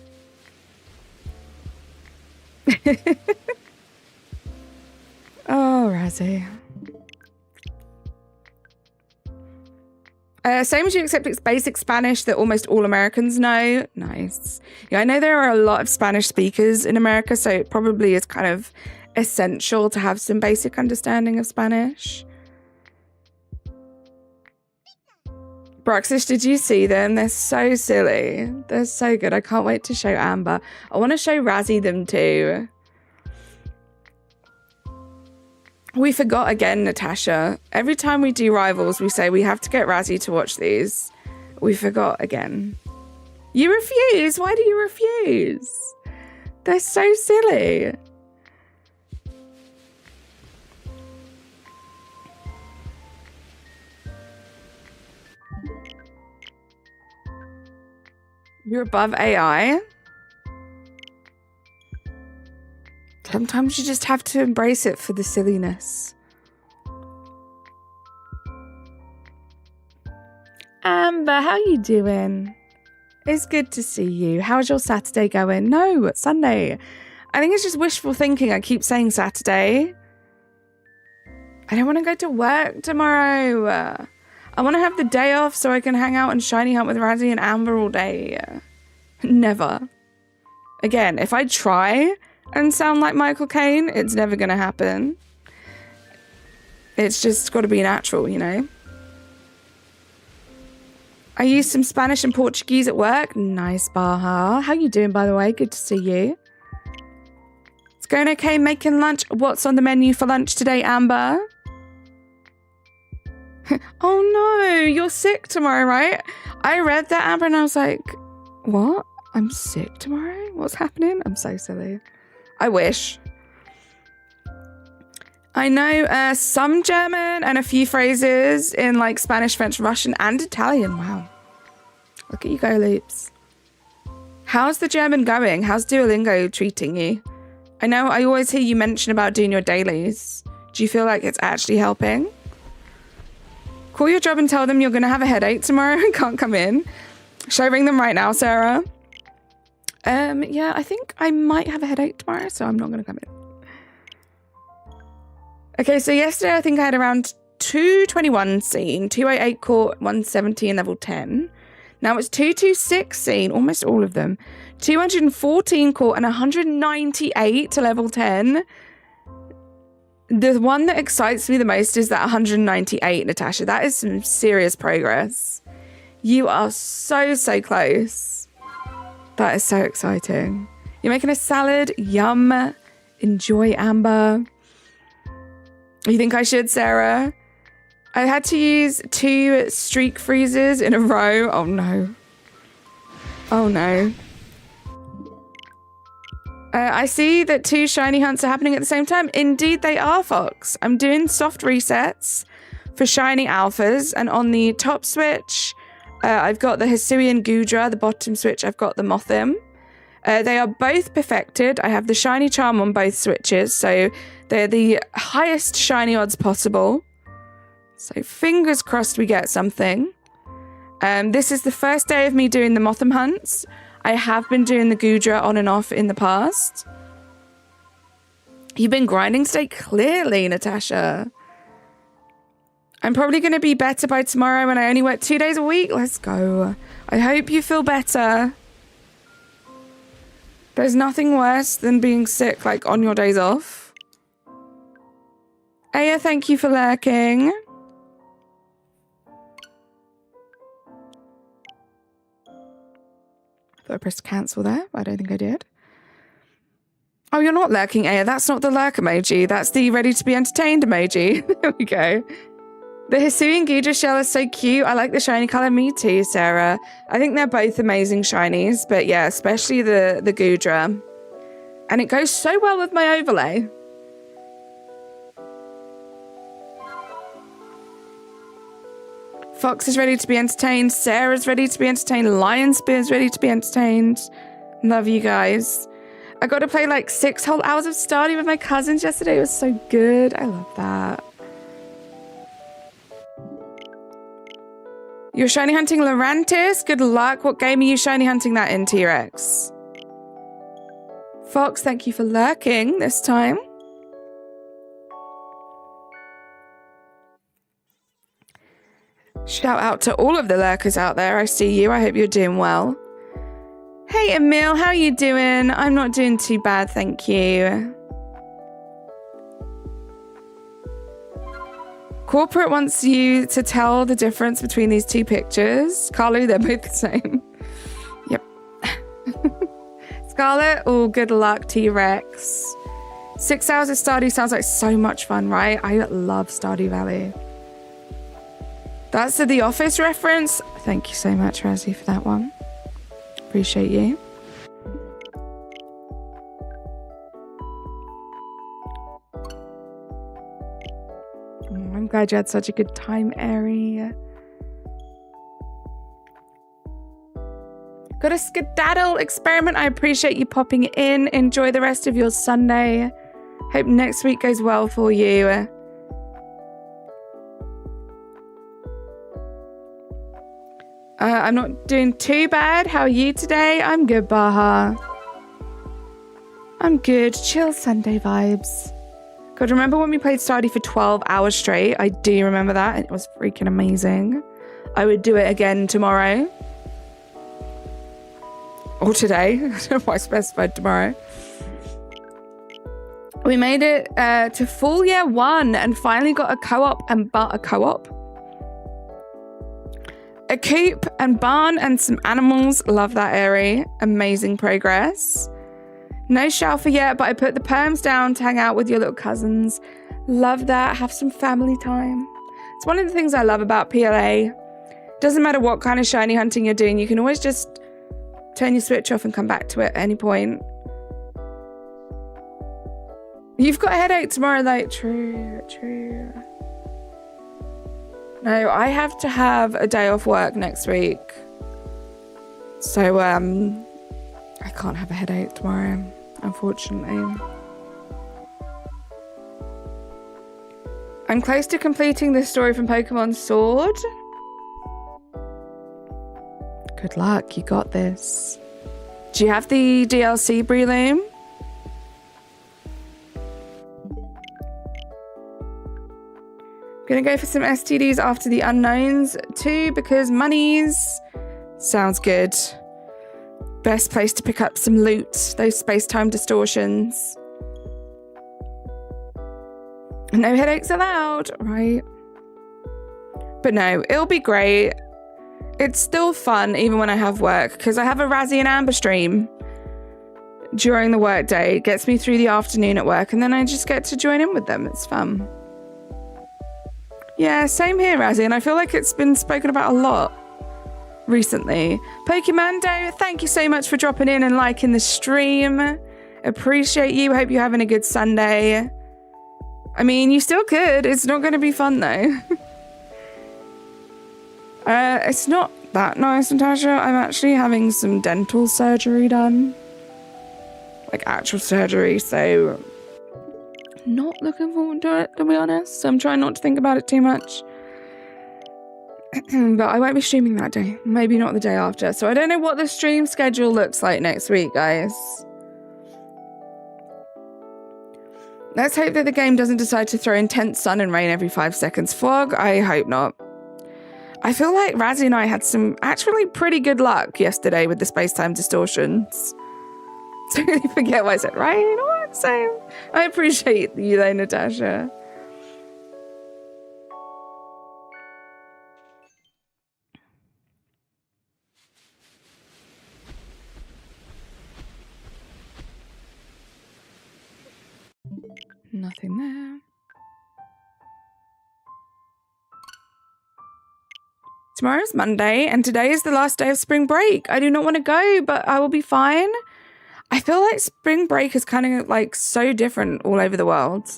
Speaker 3: Oh, Razzie. Same as you, except it's basic Spanish that almost all Americans know. Nice. Yeah, I know there are a lot of Spanish speakers in America, so it probably is kind of essential to have some basic understanding of Spanish. Broxis, did you see them? They're so silly. They're so good. I can't wait to show Amber. I want to show Razzie them too. We forgot again, Natasha. Every time we do Rivals, we say we have to get Razzie to watch these. We forgot again. You refuse? Why do you refuse? They're so silly. You're above AI? Sometimes you just have to embrace it for the silliness. Amber, how you doing? It's good to see you. How's your Saturday going? No, it's Sunday. I think it's just wishful thinking. I keep saying Saturday. I don't want to go to work tomorrow. I want to have the day off so I can hang out and shiny hunt with Razzie and Amber all day. Never. Again, if I try and sound like Michael Caine, it's never going to happen. It's just got to be natural, you know? I used some Spanish and Portuguese at work. Nice, Baha. How you doing, by the way? Good to see you. It's going okay making lunch. What's on the menu for lunch today, Amber? Oh no, you're sick tomorrow, right? I read that, Amber, and I was like, what? I'm sick tomorrow? What's happening? I'm so silly. I wish. I know some German and a few phrases in like Spanish, French, Russian, and Italian. Wow. Look at you go, Loops. How's the German going? How's Duolingo treating you? I know I always hear you mention about doing your dailies. Do you feel like it's actually helping? Call your job and tell them you're going to have a headache tomorrow and can't come in. Should I ring them right now, Sarah? Yeah, I think I might have a headache tomorrow, so I'm not going to come in. Okay, so yesterday I think I had around 221 seen, 288 caught, 170 in level 10. Now it's 226 seen, almost all of them. 214 caught and 198 to level 10. The one that excites me the most is that 198, Natasha. That is some serious progress. You are so, so close. That is so exciting. You're making a salad. Yum. Enjoy, Amber. You think I should, Sarah? I had to use 2 streak freezes in a row. Oh, no. Oh, no. I see that 2 shiny hunts are happening at the same time. Indeed, they are, Fox. I'm doing soft resets for shiny alphas. And on the top switch, I've got the HISUIAN GOODRA. The bottom switch, I've got the MOTHIM. They are both perfected. I have the shiny charm on both switches, so they're the highest shiny odds possible. So fingers crossed we get something. This is the first day of me doing the MOTHIM hunts. I have been doing the GOODRA on and off in the past. You've been grinding today? Clearly, Natasha. I'm probably going to be better by tomorrow when I only work 2 days a week. Let's go. I hope you feel better. There's nothing worse than being sick, like, on your days off. Aya, thank you for lurking. Thought I pressed cancel there. I don't think I did. Oh, you're not lurking, Aya. That's not the lurk emoji. That's the ready to be entertained emoji. There we go. The HISUIAN GOODRA shell is so cute. I like the shiny color. Me too, Sarah. I think they're both amazing shinies, but yeah, especially the GOODRA. And it goes so well with my overlay. Fox is ready to be entertained. Sarah's ready to be entertained. Lion Spear's ready to be entertained. Love you guys. I got to play like 6 whole hours of Stardew with my cousins yesterday. It was so good. I love that. You're shiny hunting Lurantis? Good luck. What game are you shiny hunting that in, T-Rex? Fox, thank you for lurking this time. Shout out to all of the lurkers out there. I see you. I hope you're doing well. Hey, Emil, how are you doing? I'm not doing too bad, thank you. Corporate wants you to tell the difference between these 2 pictures. Carlo, they're both the same. Yep. Scarlet, oh, good luck, T-Rex. 6 hours of Stardew sounds like so much fun, right? I love Stardew Valley. That's the Office reference. Thank you so much, Razzie, for that one. Appreciate you. I'm glad you had such a good time, Ari. Got a skedaddle experiment. I appreciate you popping in. Enjoy the rest of your Sunday. Hope next week goes well for you. I'm not doing too bad. How are you today? I'm good, Baha. I'm good. Chill Sunday vibes. God, remember when we played Stardew for 12 hours straight? I do remember that. It was freaking amazing. I would do it again tomorrow. Or today. I don't know why I specified tomorrow. We made it to full year 1 and finally got a co-op and a co-op. A coop and barn and some animals. Love that area. Amazing progress. No shelfer yet, but I put the perms down to hang out with your little cousins. Love that. Have some family time. It's one of the things I love about PLA. Doesn't matter what kind of shiny hunting you're doing. You can always just turn your switch off and come back to it at any point. You've got a headache tomorrow, though. True. No, I have to have a day off work next week. So, I can't have a headache tomorrow, unfortunately. I'm close to completing this story from Pokémon Sword. Good luck, you got this. Do you have the DLC, Breloom? Gonna go for some STDs after the unknowns too, because monies sounds good. Best place to pick up some loot, those space-time distortions. No headaches allowed, right? But no, it'll be great. it's still fun even when I have work, because I have a Razzie and Amber stream during the work day. It gets me through the afternoon at work, and then I just get to join in with them. It's fun. Yeah, same here, Razzie, and I feel like it's been spoken about a lot recently. Pokemon Day, thank you so much for dropping in and liking the stream. Appreciate you. Hope you're having a good Sunday. I mean, you still could. It's not going to be fun, though. It's not that nice, Natasha. I'm actually having some dental surgery done. Like, actual surgery, so... not looking forward to it, to be honest. So I'm trying not to think about it too much. But I won't be streaming that day. Maybe not the day after. So I don't know what the stream schedule looks like next week, guys. Let's hope that the game doesn't decide to throw intense sun and rain every 5 seconds. Fog? I hope not. I feel like Razzie and I had some actually pretty good luck yesterday with the space-time distortions. I really forget what I said. Right? You know what I'm saying? I appreciate you though, Natasha. Nothing there. Tomorrow's Monday, and today is the last day of spring break. I do not want to go, but I will be fine. I feel like spring break is kind of like so different all over the world.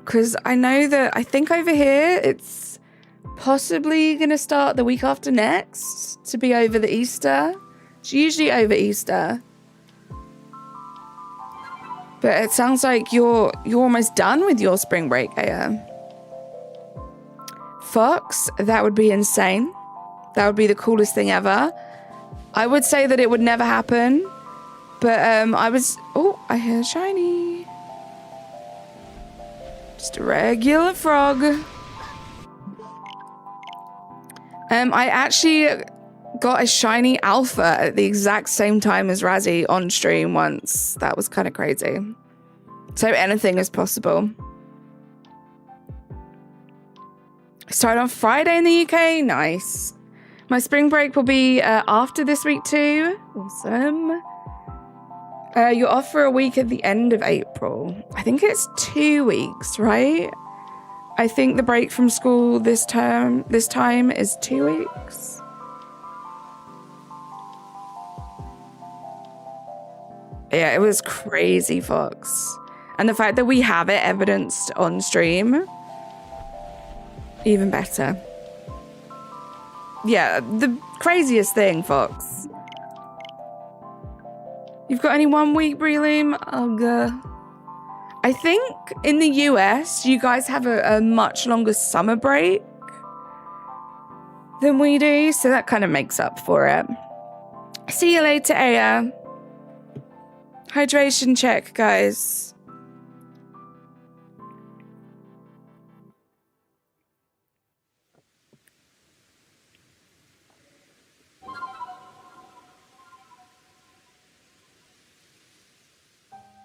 Speaker 3: Because I know that I think over here it's possibly going to start the week after next to be over the Easter. It's usually over Easter. But it sounds like you're almost done with your spring break, Aya. Fox, that would be insane. That would be the coolest thing ever. I would say that it would never happen, but oh, I hear a shiny. Just a regular frog. I actually got a shiny alpha at the exact same time as Razzie on stream once. That was kind of crazy. So anything is possible. Start on Friday in the UK. Nice. My spring break will be after this week too. Awesome. You're off for a week at the end of April. I think it's 2 weeks, right? I think the break from school this time is 2 weeks. Yeah, it was crazy, Fox. And the fact that we have it evidenced on stream, even better. Yeah, the craziest thing, Fox. You've got any 1 week, Breloom? Ugh. I think in the US, you guys have a much longer summer break than we do, so that kind of makes up for it. See you later, Aya. Hydration check, guys.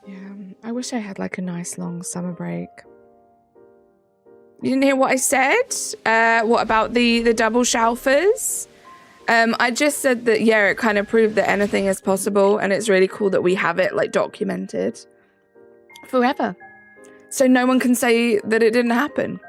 Speaker 3: Yeah, I wish I had like a nice long summer break. You didn't hear what I said? What about the double shelfers? I just said that, yeah, it kind of proved that anything is possible, and it's really cool that we have it like documented forever. So no one can say that it didn't happen.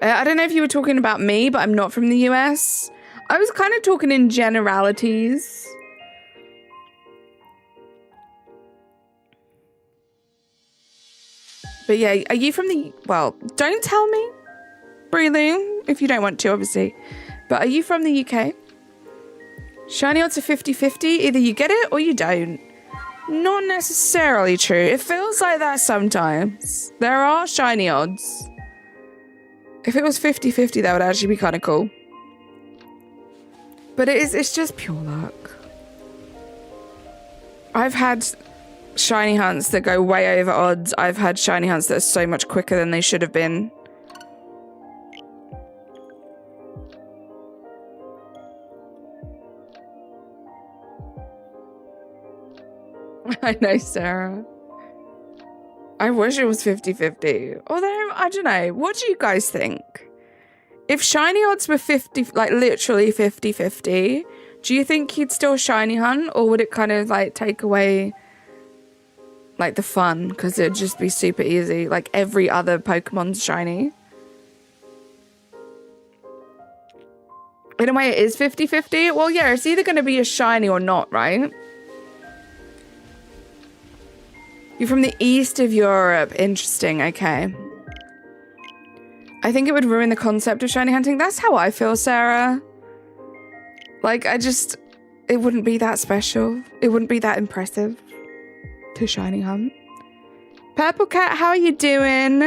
Speaker 3: I don't know if you were talking about me, but I'm not from the US. I was kind of talking in generalities. But yeah, are you from the... Well, don't tell me, Breloom, if you don't want to, obviously. But are you from the UK? Shiny odds are 50-50. Either you get it or you don't. Not necessarily true. It feels like that sometimes. There are shiny odds. If it was 50-50, that would actually be kind of cool. But it's just pure luck. I've had shiny hunts that go way over odds. I've had shiny hunts that are so much quicker than they should have been. I know, Sarah. I wish it was 50-50. Although, I don't know. What do you guys think? If shiny odds were 50, like literally 50-50, do you think you'd still shiny hunt? Or would it kind of like take away like the fun? Because it'd just be super easy. Like every other Pokemon's shiny. In a way, it is 50-50. Well, yeah, it's either going to be a shiny or not, right? You're from the east of Europe. Interesting. Okay. I think it would ruin the concept of shiny hunting. That's how I feel, Sarah. Like, it wouldn't be that special. It wouldn't be that impressive to shiny hunt. Purple Cat, how are you doing?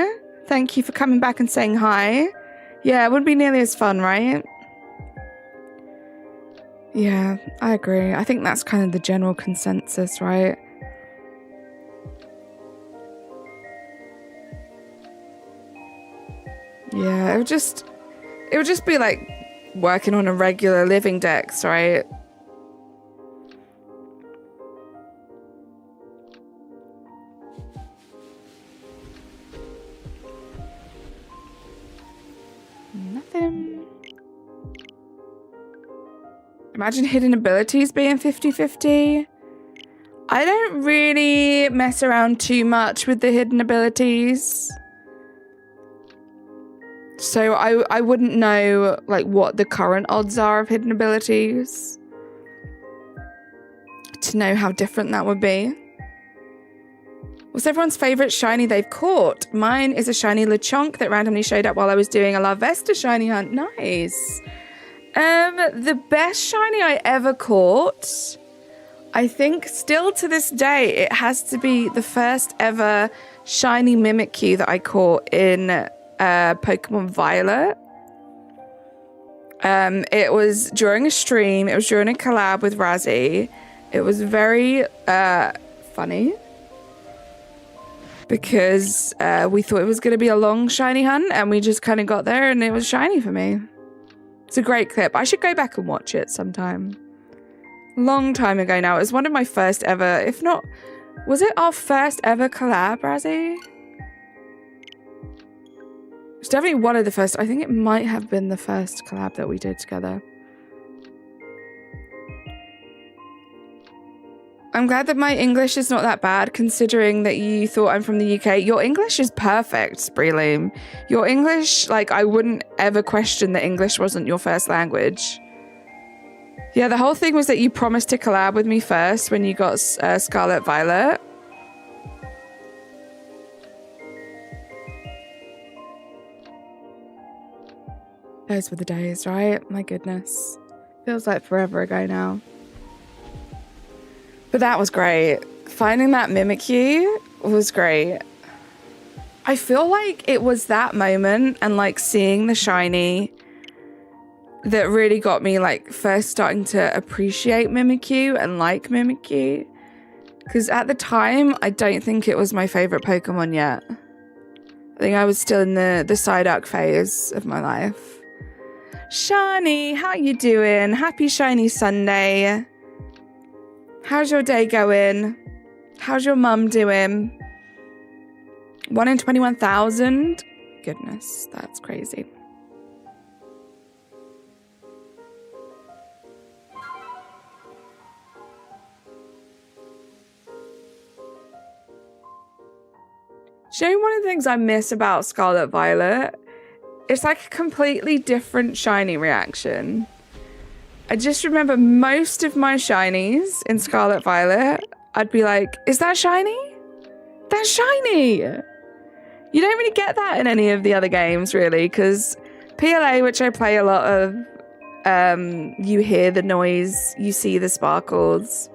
Speaker 3: Thank you for coming back and saying hi. Yeah, it wouldn't be nearly as fun, right? Yeah, I agree. I think that's kind of the general consensus, right? Yeah, it would just be like working on a regular living dex, right? Nothing. Imagine hidden abilities being 50-50. I don't really mess around too much with the hidden abilities. So I wouldn't know like what the current odds are of hidden abilities to know how different that would be. What's everyone's favorite shiny they've caught? Mine is a shiny Lechonk that randomly showed up while I was doing a La Vesta shiny hunt. Nice. The best shiny I ever caught, I think still to this day, it has to be the first ever shiny Mimikyu that I caught in Pokemon Violet. It was during a stream. It was during a collab with Razzie. It was very funny because we thought it was going to be a long shiny hunt and we just kind of got there and it was shiny for me. It's a great clip. I should go back and watch it sometime. Long time ago now. It was one of my first ever, if not, was it our first ever collab, Razzie? It's definitely one of the first. I think it might have been the first collab that we did together. I'm glad that my English is not that bad, considering that you thought I'm from the UK. Your English is perfect, Spreeleem. Your English, like, I wouldn't ever question that English wasn't your first language. Yeah, the whole thing was that you promised to collab with me first when you got Scarlet Violet. Those were the days, right? My goodness. Feels like forever ago now. But that was great. Finding that Mimikyu was great. I feel like it was that moment and like seeing the shiny that really got me like first starting to appreciate Mimikyu and like Mimikyu. Because at the time, I don't think it was my favorite Pokemon yet. I think I was still in the Psyduck phase of my life. Shani, how you doing? Happy Shiny Sunday. How's your day going? How's your mum doing? 1 in 21,000? Goodness, that's crazy. Do you know one of the things I miss about Scarlet Violet? It's like a completely different shiny reaction. I just remember most of my shinies in Scarlet Violet, I'd be like, is that shiny? That's shiny! You don't really get that in any of the other games, really, because PLA, which I play a lot of, you hear the noise, you see the sparkles.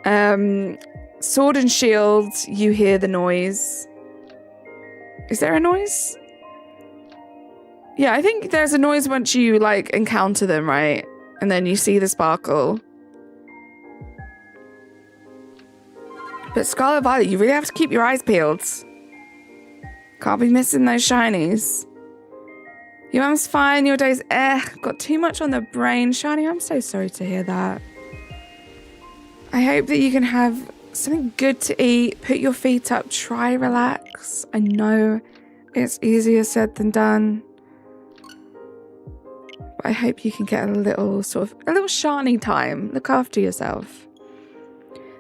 Speaker 3: Sword and Shield, you hear the noise. Is there a noise? Yeah, I think there's a noise once you, like, encounter them, right? And then you see the sparkle. But Scarlet Violet, you really have to keep your eyes peeled. Can't be missing those shinies. Your mum's fine, your day's got too much on the brain. Shiny, I'm so sorry to hear that. I hope that you can have Something good to eat. Put your feet up. Try relax. I know it's easier said than done. But I hope you can get a little shiny time. Look after yourself.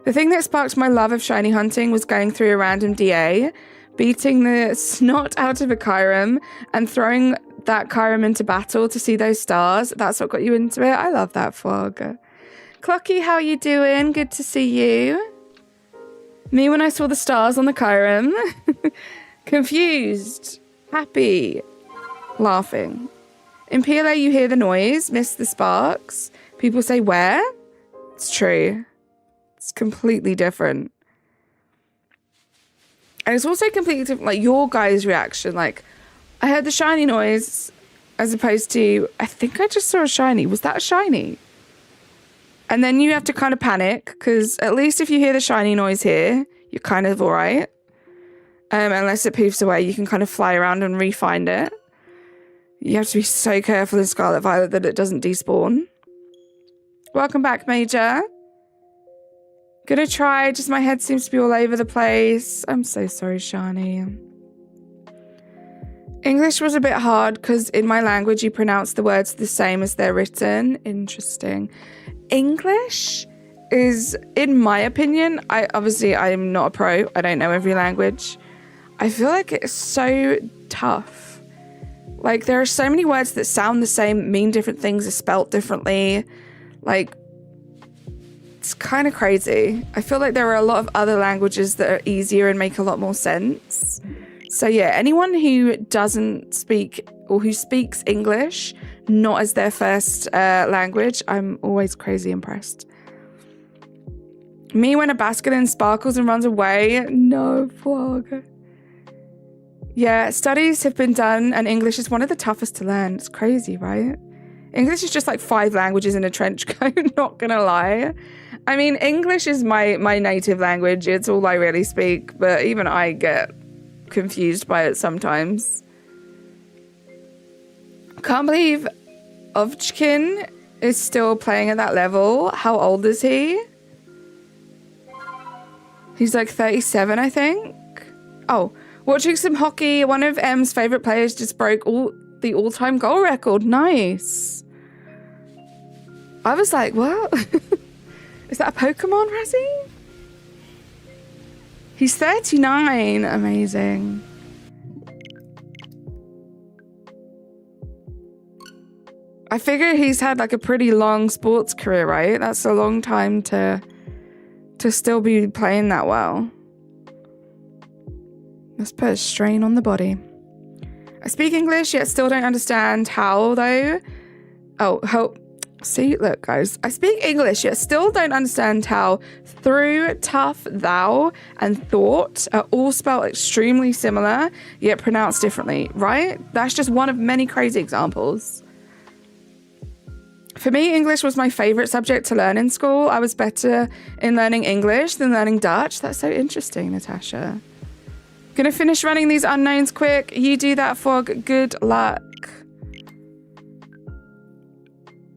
Speaker 3: The thing that sparked my love of shiny hunting was going through a random DA, beating the snot out of a Kyurem, and throwing that Kyurem into battle to see those stars. That's what got you into it. I love that, Fog. Clocky, how you doing? Good to see you. Me when I saw the stars on the Kyurem. Confused. Happy. Laughing. In PLA you hear the noise, miss the sparks. People say where? It's true. It's completely different. And it's also completely different, like your guys' reaction. Like, I heard the shiny noise as opposed to, I think I just saw a shiny. Was that a shiny? And then you have to kind of panic, because at least if you hear the shiny noise here, you're kind of all right. Unless it poofs away, you can kind of fly around and re-find it. You have to be so careful in Scarlet Violet that it doesn't despawn. Welcome back, Major. Gonna try, just my head seems to be all over the place. I'm so sorry, Shani. English was a bit hard because in my language you pronounce the words the same as they're written. Interesting. English is, in my opinion, I'm not a pro. I don't know every language. I feel like it's so tough. Like, there are so many words that sound the same, mean different things, are spelt differently. Like, it's kind of crazy. I feel like there are a lot of other languages that are easier and make a lot more sense. So yeah, anyone who doesn't speak or who speaks English not as their first language, I'm always crazy impressed. Me when a Basculin sparkles and runs away. No, Fog. Yeah, studies have been done and English is one of the toughest to learn. It's crazy, right? English is just like 5 languages in a trench coat, not gonna lie. I mean, English is my native language. It's all I really speak, but even I get confused by it sometimes. Can't believe Ovchkin is still playing at that level. How old is he? He's like 37, I think. Oh, watching some hockey. One of M's favorite players just broke the all-time goal record. Nice. I was like, what? Is that a Pokemon, Razzie? He's 39. Amazing. I figure he's had like a pretty long sports career, right? That's a long time to still be playing that well. Let's put a strain on the body. I speak English, yet still don't understand how, though. Oh, how... See, look, guys. I speak English, yet still don't understand how through, tough, thou, and thought are all spelled extremely similar, yet pronounced differently, right? That's just one of many crazy examples. For me, English was my favorite subject to learn in school. I was better in learning English than learning Dutch. That's so interesting, Natasha. Gonna finish running these unknowns quick. You do that, Fog. Good luck.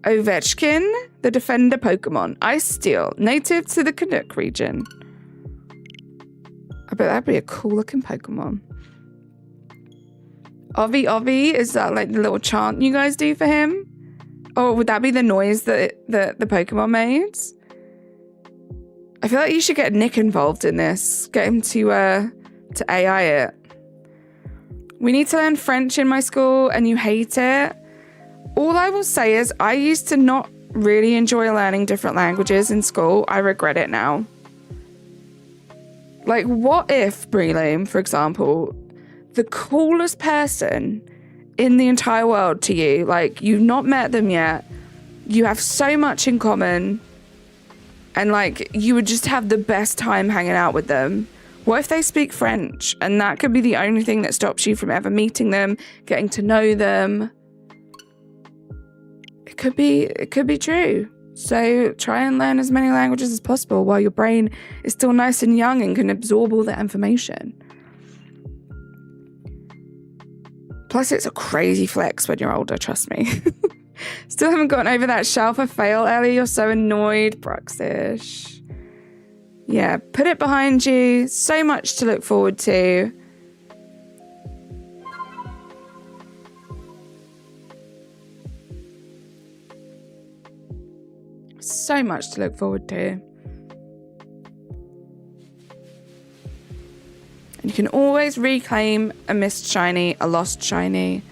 Speaker 3: Ovechkin, the defender Pokemon. Ice Steel, native to the Canuck region. I bet that'd be a cool looking Pokemon. Ovi, is that like the little chant you guys do for him? Or would that be the noise that the Pokemon made? I feel like you should get Nick involved in this. Get him to AI it. We need to learn French in my school and you hate it. All I will say is I used to not really enjoy learning different languages in school. I regret it now. Like, what if, Breloom, for example, the coolest person in the entire world to you, like, you've not met them yet, you have so much in common, and, like, you would just have the best time hanging out with them. What if they speak French? And that could be the only thing that stops you from ever meeting them, getting to know them. It could be true. So try and learn as many languages as possible while your brain is still nice and young and can absorb all that information. Plus, it's a crazy flex when you're older, trust me. Still haven't gotten over that shelf of fail, Ellie. You're so annoyed, Bruxish. Yeah, put it behind you. So much to look forward to. So much to look forward to. And you can always reclaim a missed shiny, a lost shiny.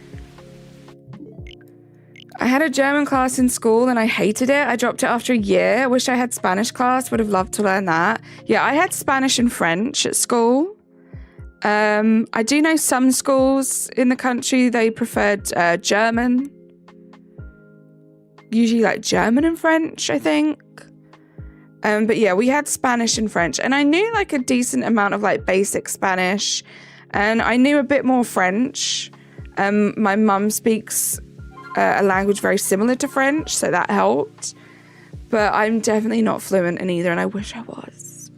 Speaker 3: I had a German class in school and I hated it. I dropped it after a year. I wish I had Spanish class. Would have loved to learn that. Yeah, I had Spanish and French at school. I do know some schools in the country, they preferred German. Usually like German and French, I think. But yeah, we had Spanish and French. And I knew like a decent amount of like basic Spanish. And I knew a bit more French. My mum speaks a language very similar to French, so that helped. But I'm definitely not fluent in either, and I wish I was.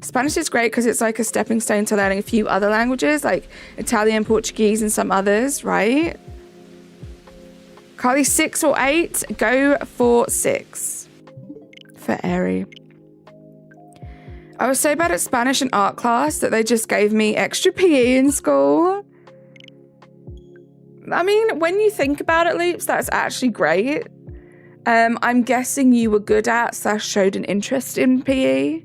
Speaker 3: Spanish is great because it's like a stepping stone to learning a few other languages, like Italian, Portuguese, and some others, right? Carly, 6 or 8? Go for 6. For Airy. I was so bad at Spanish in art class that they just gave me extra PE in school. I mean, when you think about it, Loops, that's actually great. I'm guessing you were good at / showed an interest in PE.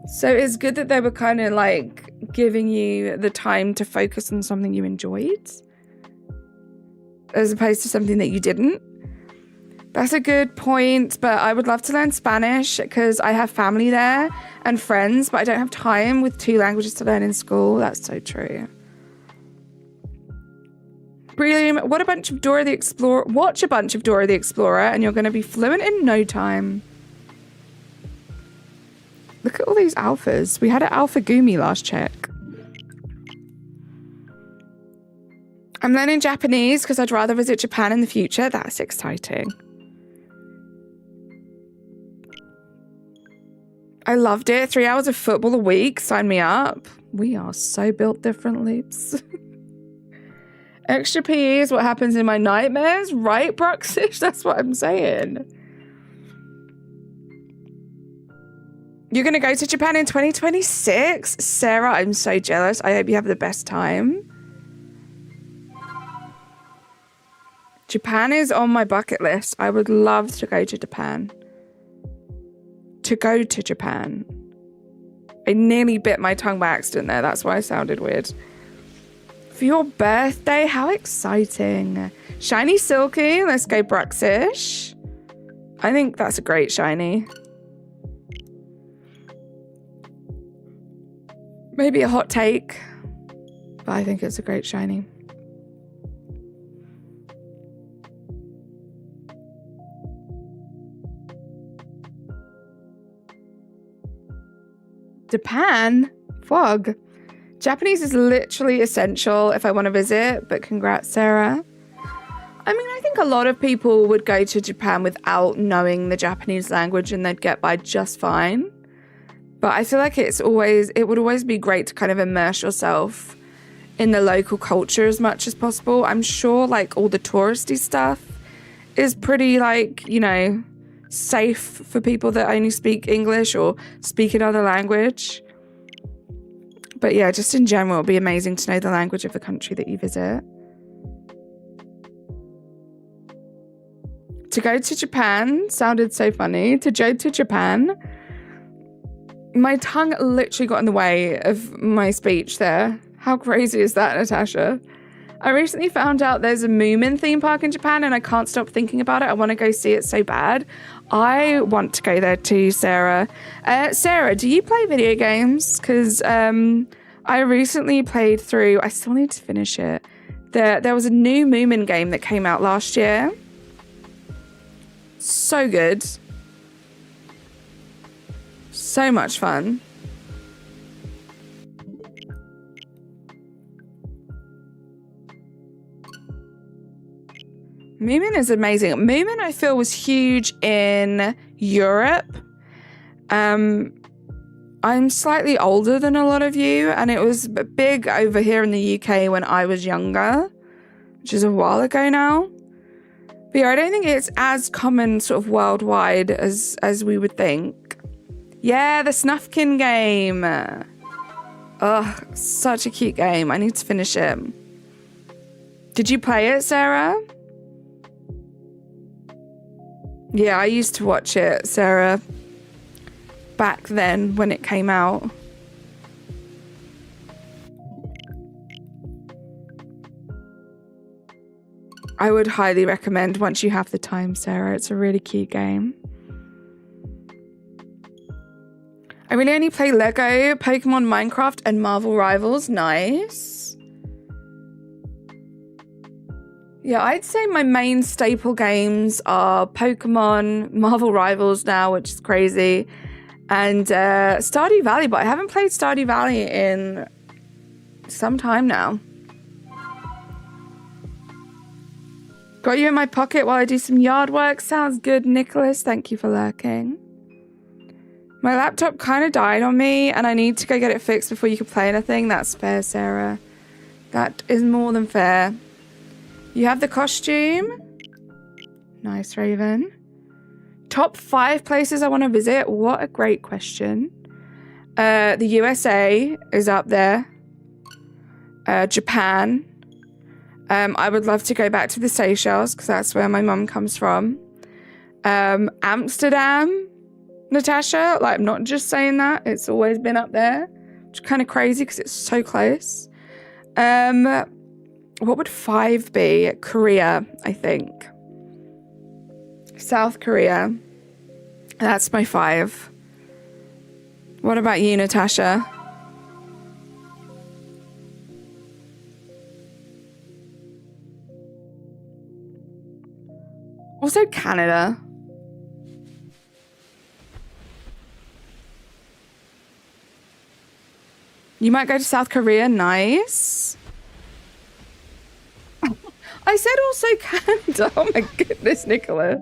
Speaker 3: So it's good that they were kind of like giving you the time to focus on something you enjoyed, as opposed to something that you didn't. That's a good point, but I would love to learn Spanish because I have family there and friends, but I don't have time with 2 languages to learn in school. That's so true. Brilliant. What a bunch of Dora the Explorer. Watch a bunch of Dora the Explorer and you're going to be fluent in no time. Look at all these alphas. We had an alpha Gumi last check. I'm learning Japanese because I'd rather visit Japan in the future. That's exciting. I loved it. 3 hours of football a week. Sign me up. We are so built different, Loops. Extra PE is what happens in my nightmares, right, Bruxish? That's what I'm saying. You're going to go to Japan in 2026? Sarah, I'm so jealous. I hope you have the best time. Japan is on my bucket list. I would love to go to Japan. I nearly bit my tongue by accident there. That's why I sounded weird. For your birthday, how exciting. Shiny Silky, let's go Bruxish. I think that's a great shiny. Maybe a hot take, but I think it's a great shiny. Japan? Fog. Japanese is literally essential if I want to visit, but congrats, Sarah. I mean, I think a lot of people would go to Japan without knowing the Japanese language and they'd get by just fine. But I feel like it would always be great to kind of immerse yourself in the local culture as much as possible. I'm sure like all the touristy stuff is pretty like, you know, safe for people that only speak English or speak another language. But yeah, just in general, it'd be amazing to know the language of the country that you visit. To go to Japan sounded so funny. To go to Japan. My tongue literally got in the way of my speech there. How crazy is that, Natasha? I recently found out there's a Moomin theme park in Japan and I can't stop thinking about it. I want to go see it so bad. I want to go there too, Sarah. Sarah, do you play video games? Because I recently played through, I still need to finish it. There was a new Moomin game that came out last year. So good. So much fun. Moomin is amazing. Moomin, I feel, was huge in Europe. I'm slightly older than a lot of you, and it was big over here in the UK when I was younger, which is a while ago now. But yeah, I don't think it's as common sort of worldwide as we would think. Yeah, the Snufkin game. Oh, such a cute game. I need to finish it. Did you play it, Sarah? Yeah, I used to watch it, Sarah. Back then, when it came out. I would highly recommend once you have the time, Sarah. It's a really cute game. I really only play Lego, Pokemon, Minecraft, and Marvel Rivals. Nice. Yeah, I'd say my main staple games are Pokemon, Marvel Rivals now, which is crazy, and Stardew Valley, but I haven't played Stardew Valley in some time now. Got you in my pocket while I do some yard work. Sounds good, Nicholas. Thank you for lurking. My laptop kind of died on me, and I need to go get it fixed before you can play anything. That's fair, Sarah. That is more than fair. You have the costume. Nice, Raven. Top 5 places I want to visit. What a great question. The USA is up there. Japan. I would love to go back to the Seychelles because that's where my mum comes from. Amsterdam, Natasha. Like, I'm not just saying that. It's always been up there. Which is kind of crazy because it's so close. What would 5 be? Korea, I think. South Korea. That's my 5. What about you, Natasha? Also Canada. You might go to South Korea. Nice. I said also Canada. Oh my goodness, Nicholas.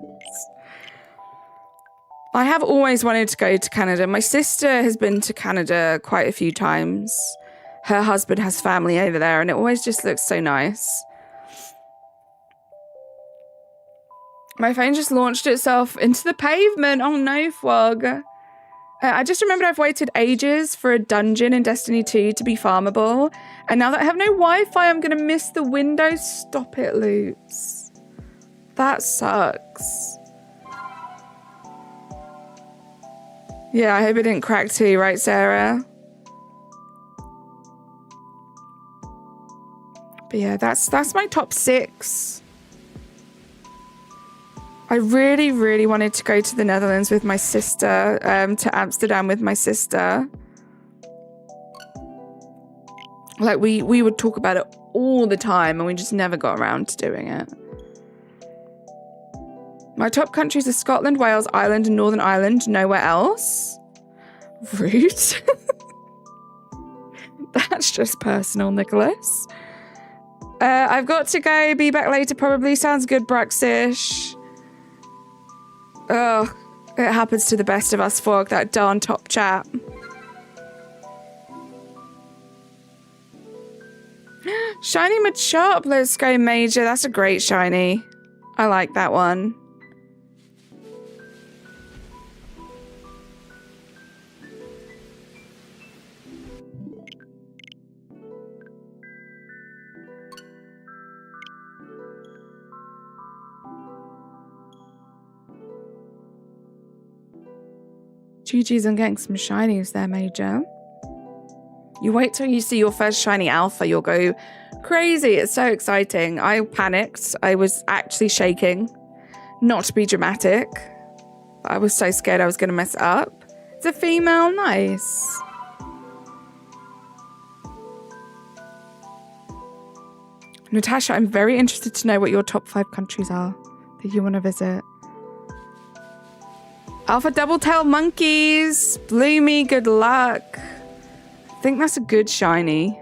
Speaker 3: I have always wanted to go to Canada. My sister has been to Canada quite a few times. Her husband has family over there and it always just looks so nice. My phone just launched itself into the pavement. Oh no, Fwog. I just remembered I've waited ages for a dungeon in Destiny 2 to be farmable. And now that I have no Wi-Fi, I'm going to miss the window. Stop it, Loops. That sucks. Yeah, I hope it didn't crack too, right, Sarah? But yeah, that's my top 6. I really, really wanted to go to the Netherlands with my sister, to Amsterdam with my sister. Like, we would talk about it all the time and we just never got around to doing it. My top countries are Scotland, Wales, Ireland, and Northern Ireland. Nowhere else. Rude. That's just personal, Nicholas. I've got to go. Be back later, probably. Sounds good, Bruxish. Oh, it happens to the best of us, Fog, that darn top chat. Shiny Machop, let's go Major. That's a great shiny. I like that one. GG's on getting some shinies there, Major. You wait till you see your first shiny alpha, you'll go crazy. It's so exciting. I panicked. I was actually shaking. Not to be dramatic. I was so scared I was going to mess it up. It's a female. Nice. Natasha, I'm very interested to know what your top 5 countries are that you want to visit. Alpha double-tailed monkeys. Bloomy, good luck. I think that's a good shiny.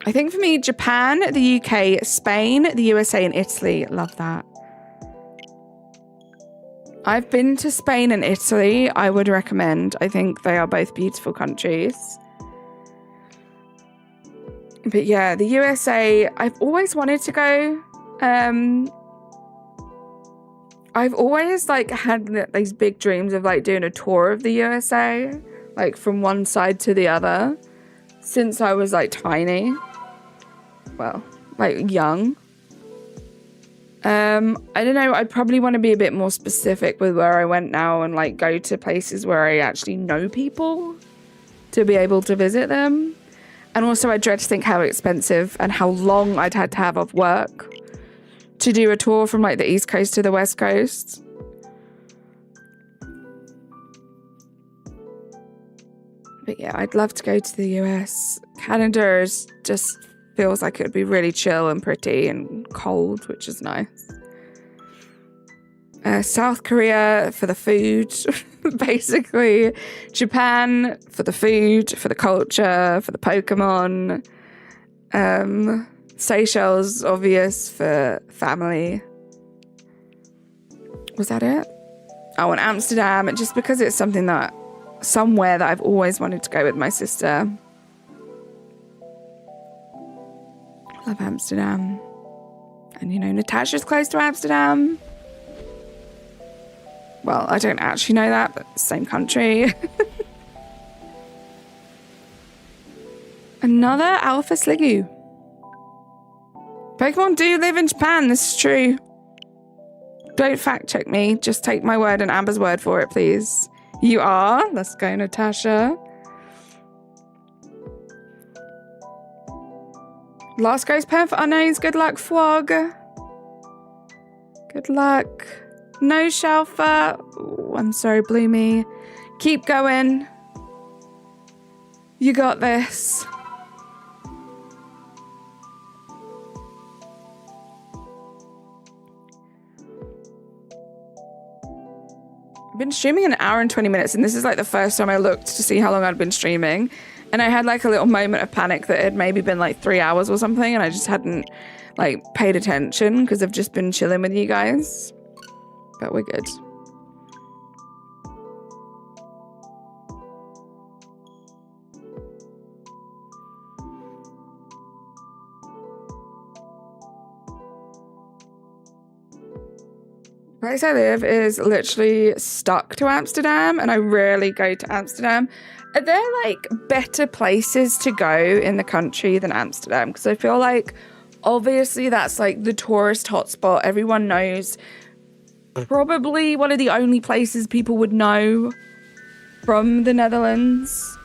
Speaker 3: I think for me, Japan, the UK, Spain, the USA, and Italy. Love that. I've been to Spain and Italy. I would recommend. I think they are both beautiful countries. But yeah, the USA, I've always wanted to go. I've always like had these big dreams of like doing a tour of the USA, like from one side to the other, since I was like tiny. Well, like young. I don't know, I'd probably want to be a bit more specific with where I went now and like go to places where I actually know people to be able to visit them. And also I dread to think how expensive and how long I'd had to have off work to do a tour from like the East Coast to the West Coast. But yeah, I'd love to go to the US. Canada just feels like it would be really chill and pretty and cold, which is nice. South Korea for the food, basically. Japan for the food, for the culture, for the Pokémon. Seychelles, obvious, for family. Was that it? Oh, and Amsterdam, just because it's somewhere that I've always wanted to go with my sister. Love Amsterdam. And you know, Natasha's close to Amsterdam. Well, I don't actually know that, but same country. Another Alpha Sliggoo. Pokemon do live in Japan, this is true. Don't fact check me, just take my word and Amber's word for it, please. You are? Let's go, Natasha. Last goes pen for unknowns. Good luck, Fwog. Good luck. No Shelfer. Ooh, I'm sorry, Bloomy. Keep going. You got this. I've been streaming an hour and 20 minutes, and this is like the first time I looked to see how long I'd been streaming. And I had like a little moment of panic that it had maybe been like 3 hours or something, and I just hadn't like paid attention because I've just been chilling with you guys. But we're good. The place I live is literally stuck to Amsterdam, and I rarely go to Amsterdam. Are there like better places to go in the country than Amsterdam? Because I feel like obviously that's like the tourist hotspot. Everyone knows. Probably one of the only places people would know from the Netherlands.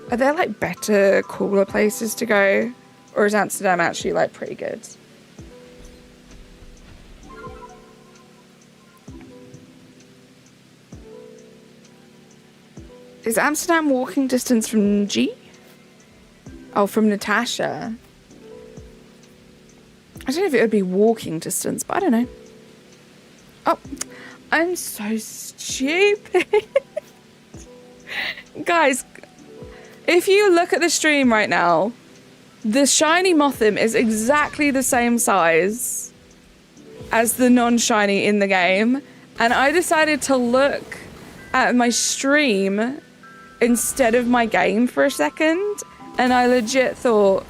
Speaker 3: Are there like better, cooler places to go? Or is Amsterdam actually like pretty good? Is Amsterdam walking distance from G? Oh, from Natasha. I don't know if it would be walking distance, but I don't know. Oh, I'm so stupid. Guys, if you look at the stream right now, the shiny MOTHIM is exactly the same size as the non-shiny in the game. And I decided to look at my stream instead of my game for a second. And I legit thought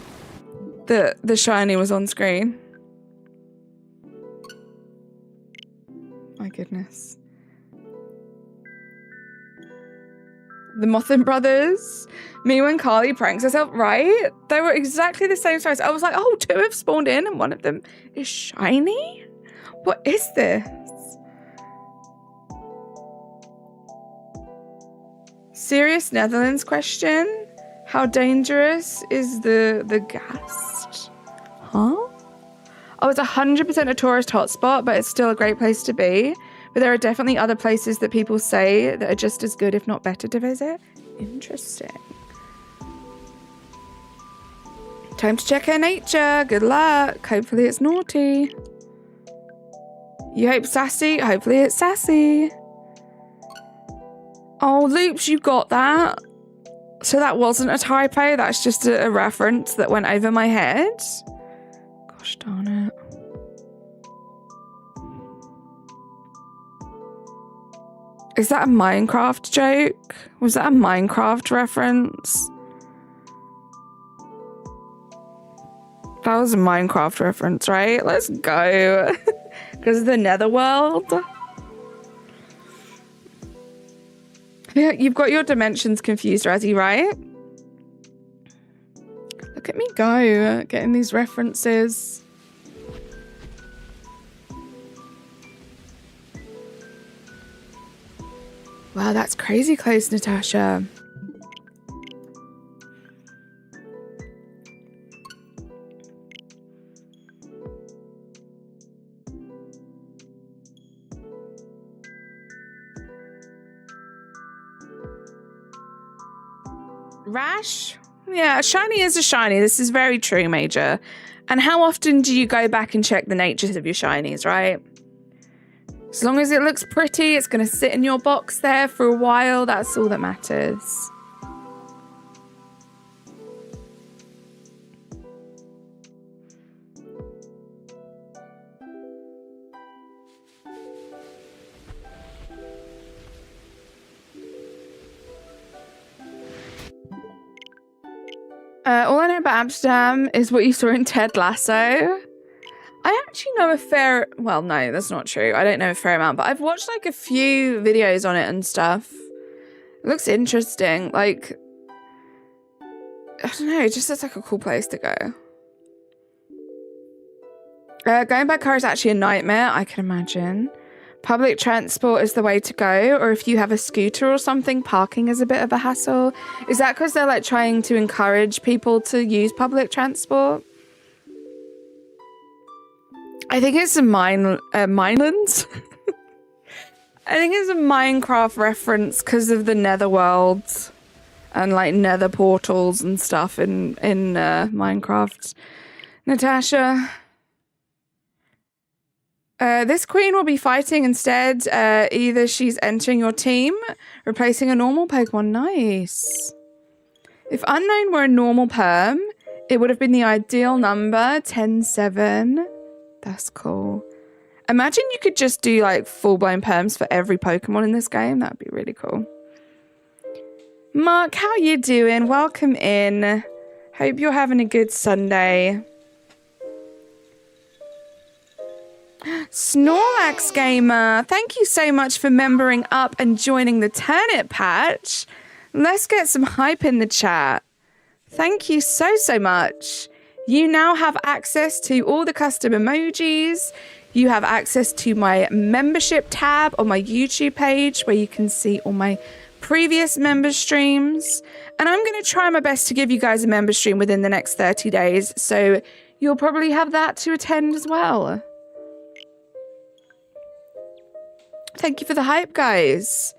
Speaker 3: that the shiny was on screen. My goodness. The MOTHIM brothers. Me when Carly pranks herself, right? They were exactly the same size. I was like, oh, 2 have spawned in and one of them is shiny? What is this? Serious Netherlands question. How dangerous is the gas? Huh? Oh, it's 100% a tourist hotspot, but it's still a great place to be. But there are definitely other places that people say that are just as good, if not better, to visit. Interesting. Time to check her nature. Good luck. Hopefully it's naughty. You hope sassy. Hopefully it's sassy. Oh, Loops, you got that. So that wasn't a typo. That's just a reference that went over my head. Gosh darn it. Is that a Minecraft joke? Was that a Minecraft reference? That was a Minecraft reference, right? Let's go. Because of the netherworld. Yeah, you've got your dimensions confused, Razzie, right? Look at me go, getting these references. Wow, that's crazy close, Natasha. Rash? Yeah, a shiny is a shiny. This is very true, Major. And how often do you go back and check the natures of your shinies, right? As long as it looks pretty, it's going to sit in your box there for a while. That's all that matters. All I know about Amsterdam is what you saw in Ted Lasso. I actually know a fair... Well, no, that's not true. I don't know a fair amount, but I've watched like a few videos on it and stuff. It looks interesting. Like, I don't know. It just looks like a cool place to go. Going by car is actually a nightmare, I can imagine. Public transport is the way to go, or if you have a scooter or something, parking is a bit of a hassle. Is that because they're like trying to encourage people to use public transport? I think it's a Minelands. I think it's a Minecraft reference because of the netherworld and like nether portals and stuff in Minecraft. Natasha. This queen will be fighting instead. Either she's entering your team, replacing a normal Pokemon. Nice. If Unknown were a normal perm, it would have been the ideal number, 10-7. That's cool. Imagine you could just do like full-blown perms for every Pokemon in this game. That'd be really cool. Mark, how you doing? Welcome in. Hope you're having a good Sunday. Snorlax Gamer, thank you so much for membering up and joining the Turnip patch. Let's get some hype in the chat. Thank you so much. You now have access to all the custom emojis. You have access to my membership tab on my YouTube page where you can see all my previous member streams. And I'm going to try my best to give you guys a member stream within the next 30 days. So you'll probably have that to attend as well. Thank you for the hype, guys.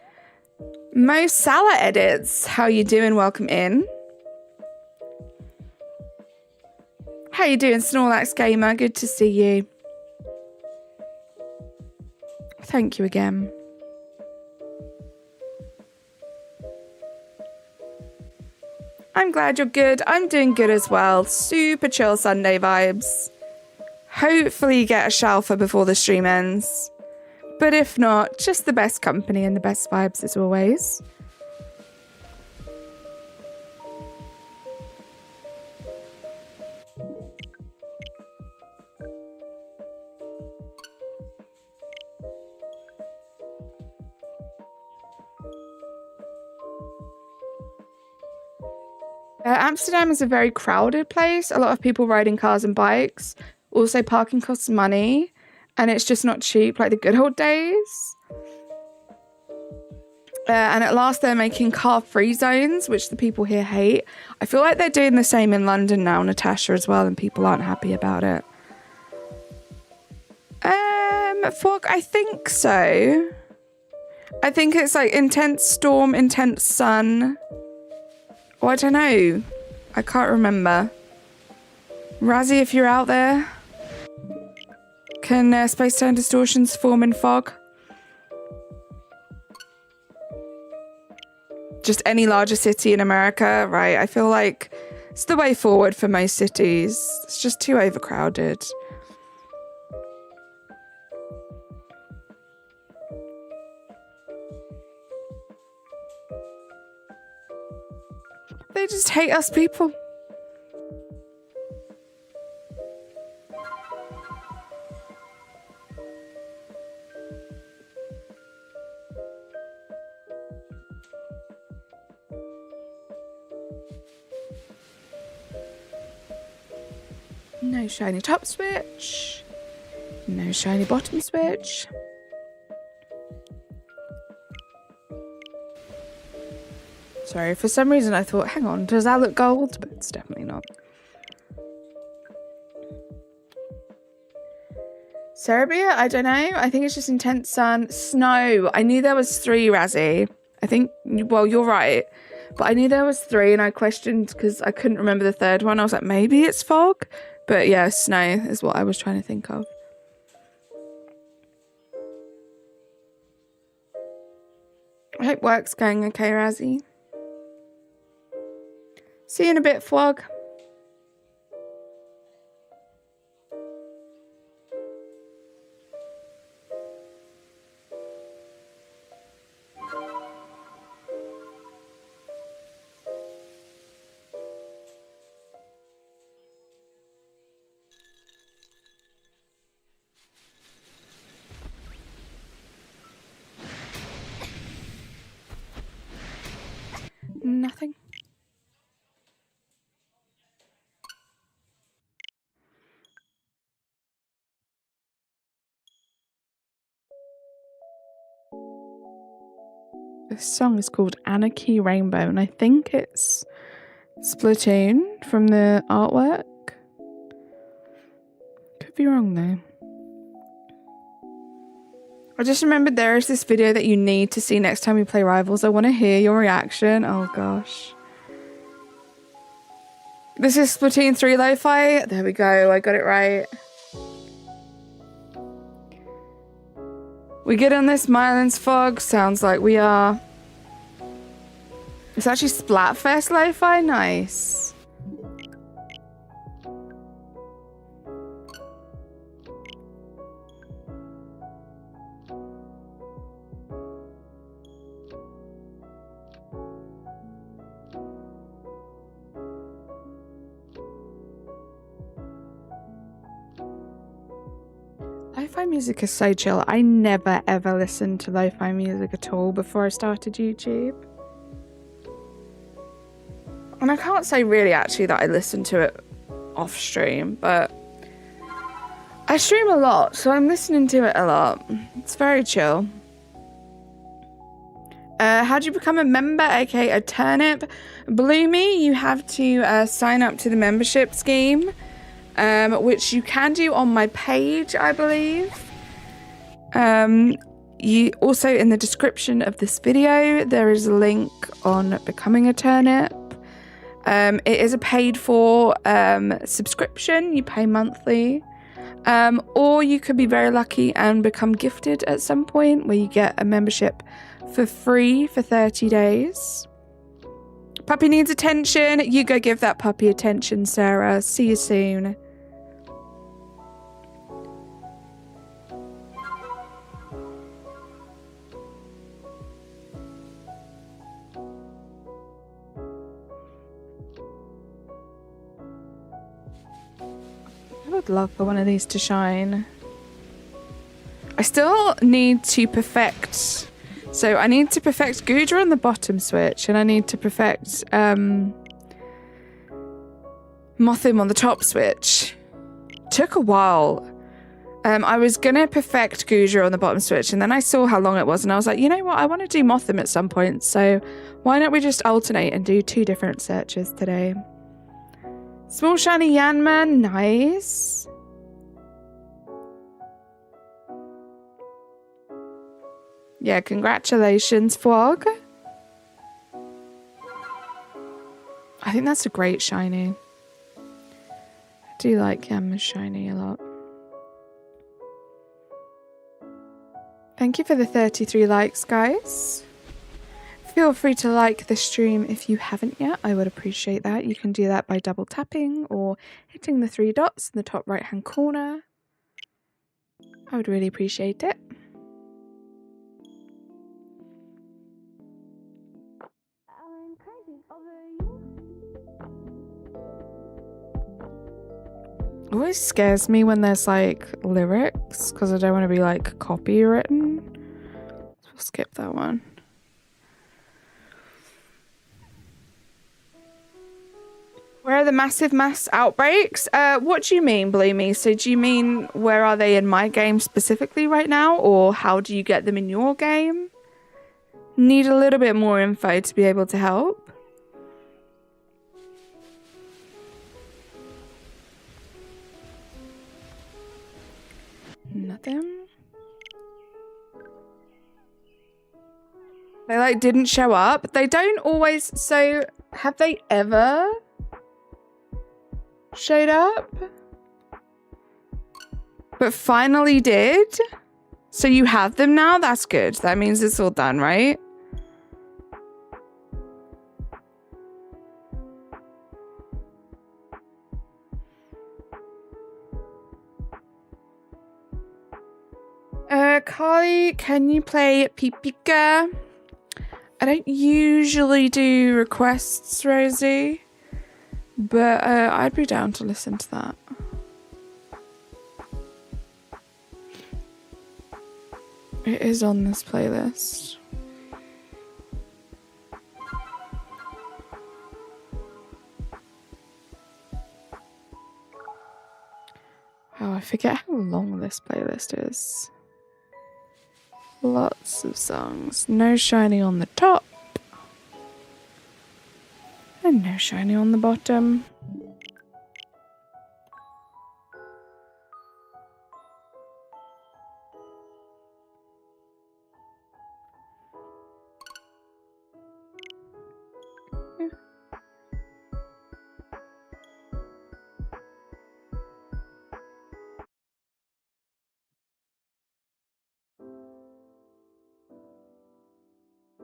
Speaker 3: Mo Salah edits. How you doing? Welcome in. How you doing, Snorlax Gamer? Good to see you. Thank you again. I'm glad you're good. I'm doing good as well. Super chill Sunday vibes. Hopefully you get a shalfa before the stream ends. But if not, just the best company and the best vibes as always. Amsterdam is a very crowded place. A lot of people riding cars and bikes. Also, parking costs money. And it's just not cheap like the good old days. And at last they're making car-free zones, which the people here hate. I feel like they're doing the same in London now, Natasha, as well, and people aren't happy about it. Fog, I think so. I think it's like intense storm, intense sun. Oh, I don't know. I can't remember. Razzie, if you're out there. Can space-time distortions form in fog? Just any larger city in America, right? I feel like it's the way forward for most cities. It's just too overcrowded. They just hate us people. No shiny top switch. No shiny bottom switch. Sorry, for some reason I thought, hang on, does that look gold? But it's definitely not. Serbia? I don't know. I think it's just intense sun. Snow. I knew there was 3, Razzie. I think, well, you're right. But I knew there was 3 and I questioned because I couldn't remember the third one. I was like, maybe it's fog. But yeah, snow is what I was trying to think of. I hope work's going okay, Razzie. See you in a bit, Flog. Nothing. This song is called Anarchy Rainbow, and I think it's Splatoon from the artwork. Could be wrong though. I just remembered there is this video that you need to see next time we play Rivals. I want to hear your reaction. Oh gosh. This is Splatoon 3 Lo-Fi. There we go. I got it right. We get on this Mylands Fog. Sounds like we are. It's actually Splatfest Lo-Fi. Nice. Lo-fi music is so chill. I never ever listened to lo-fi music at all before I started YouTube. And I can't say really actually that I listen to it off stream, but I stream a lot, so I'm listening to it a lot. It's very chill. How do you become a member, aka a Turnip? Bloomy, you have to sign up to the membership scheme. Which you can do on my page, I believe. You also, in the description of this video, there is a link on becoming a Turnip. It is a paid for subscription. You pay monthly. Or you could be very lucky and become gifted at some point where you get a membership for free for 30 days. Puppy needs attention. You go give that puppy attention, Sarah. See you soon. I would love for one of these to shine. I still need to perfect. So I need to perfect GOODRA on the bottom switch, and I need to perfect MOTHIM on the top switch. Took a while. I was gonna perfect GOODRA on the bottom switch, and then I saw how long it was, and I was like, you know what? I want to do MOTHIM at some point. So why don't we just alternate and do 2 different searches today? Small shiny Yanman, nice. Yeah, congratulations, Flog. I think that's a great shiny. I do like Yanma's shiny a lot. Thank you for the 33 likes, guys. Feel free to like the stream if you haven't yet. I would appreciate that. You can do that by double tapping or hitting the 3 dots in the top right hand corner. I would really appreciate it. It always scares me when there's like lyrics because I don't want to be like copywritten. So we'll skip that one. Where are the massive mass outbreaks? What do you mean, Bloomy? So do you mean where are they in my game specifically right now? Or how do you get them in your game? Need a little bit more info to be able to help. Nothing. They like didn't show up. They don't always. So have they ever showed up? But finally did. So you have them now? That's good. That means it's all done, right? Carly, can you play Pipika? I don't usually do requests, Rosie, but I'd be down to listen to that. It is on this playlist. Oh, I forget how long this playlist is. Lots of songs. No shiny on the top. And no shiny on the bottom.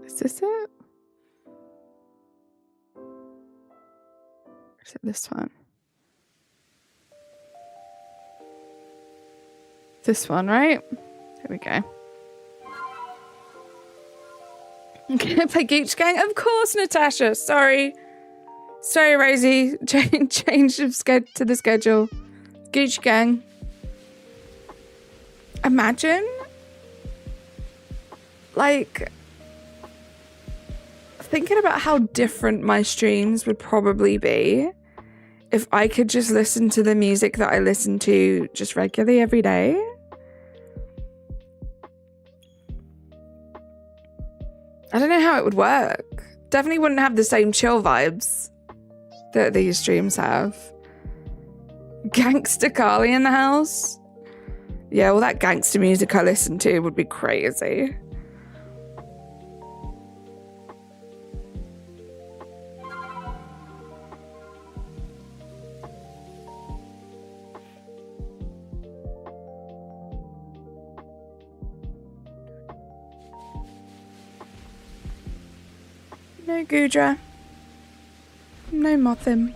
Speaker 3: Is this it? Or is it this one? This one, right? Here we go. Can I play Gooch Gang? Of course, Natasha. Sorry. Sorry, Rosie. Change of to the schedule. Gooch Gang. Imagine, like, thinking about how different my streams would probably be if I could just listen to the music that I listen to just regularly every day. I don't know how it would work. Definitely wouldn't have the same chill vibes that these streams have. Gangster Carly in the house? Yeah, well, that gangster music I listen to would be crazy. No GOODRA. No MOTHIM.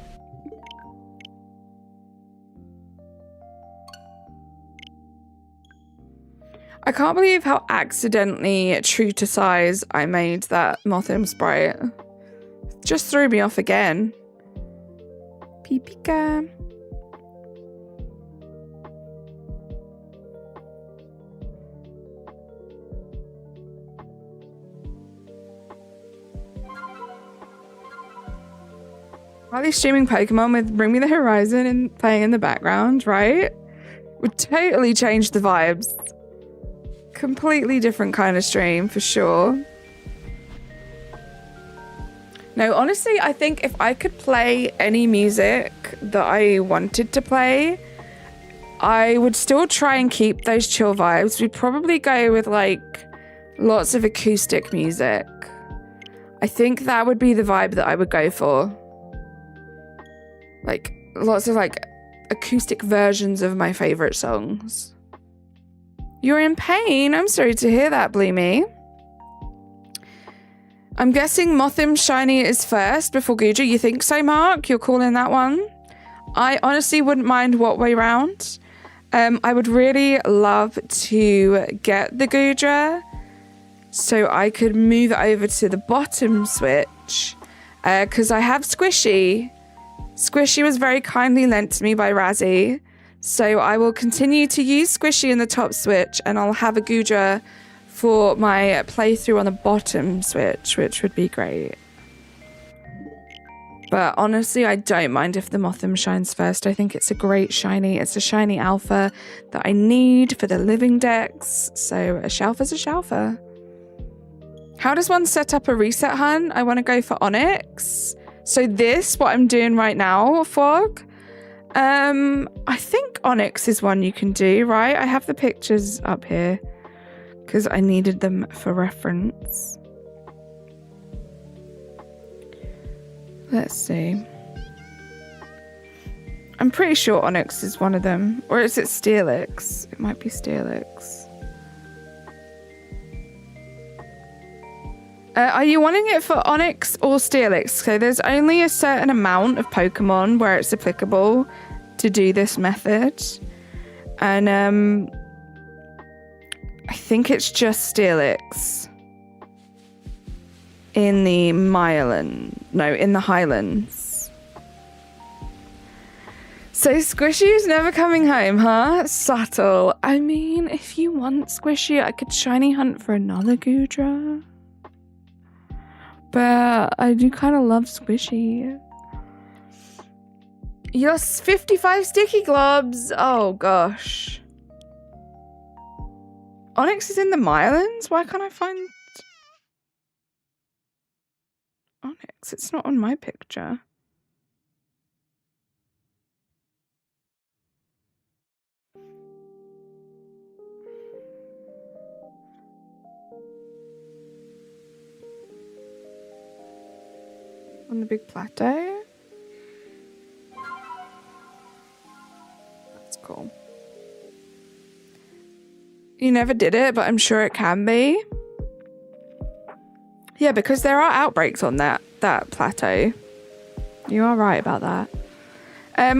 Speaker 3: I can't believe how accidentally true to size I made that MOTHIM sprite. Just threw me off again. Pipika. While he's streaming Pokemon with Bring Me the Horizon and playing in the background, right? Would totally change the vibes. Completely different kind of stream, for sure. No, honestly, I think if I could play any music that I wanted to play, I would still try and keep those chill vibes. We'd probably go with, like, lots of acoustic music. I think that would be the vibe that I would go for. Like, lots of, like, acoustic versions of my favorite songs. You're in pain? I'm sorry to hear that, Bloomy. I'm guessing MOTHIM Shiny is first before GOODRA. You think so, Mark? You're calling that one? I honestly wouldn't mind what way round. I would really love to get the GOODRA so I could move it over to the bottom switch because I have Squishy. Squishy was very kindly lent to me by Razzie. So I will continue to use Squishy in the top switch and I'll have a GOODRA for my playthrough on the bottom switch, which would be great. But honestly, I don't mind if the MOTHIM shines first. I think it's a great shiny. It's a shiny alpha that I need for the living decks. So a shelfer's a shelfer. How does one set up a reset hunt? I want to go for Onyx. So this, what I'm doing right now, Fog. I think Onyx is one you can do, right? I have the pictures up here because I needed them for reference. Let's see. I'm pretty sure Onyx is one of them. Or is it Steelix? It might be Steelix. Are you wanting it for Onyx or Steelix? So there's only a certain amount of Pokemon where it's applicable to do this method. And I think it's just Steelix. In the in the Highlands. So Squishy is never coming home, huh? Subtle. I mean, if you want Squishy, I could shiny hunt for another GOODRA. But I do kind of love Squishy. You lost 55 sticky globs. Oh gosh. Onyx is in the Mylands? Why can't I find Onyx? It's not on my picture. On the big plateau? That's cool. You never did it, but I'm sure it can be. Yeah, because there are outbreaks on that plateau. You are right about that.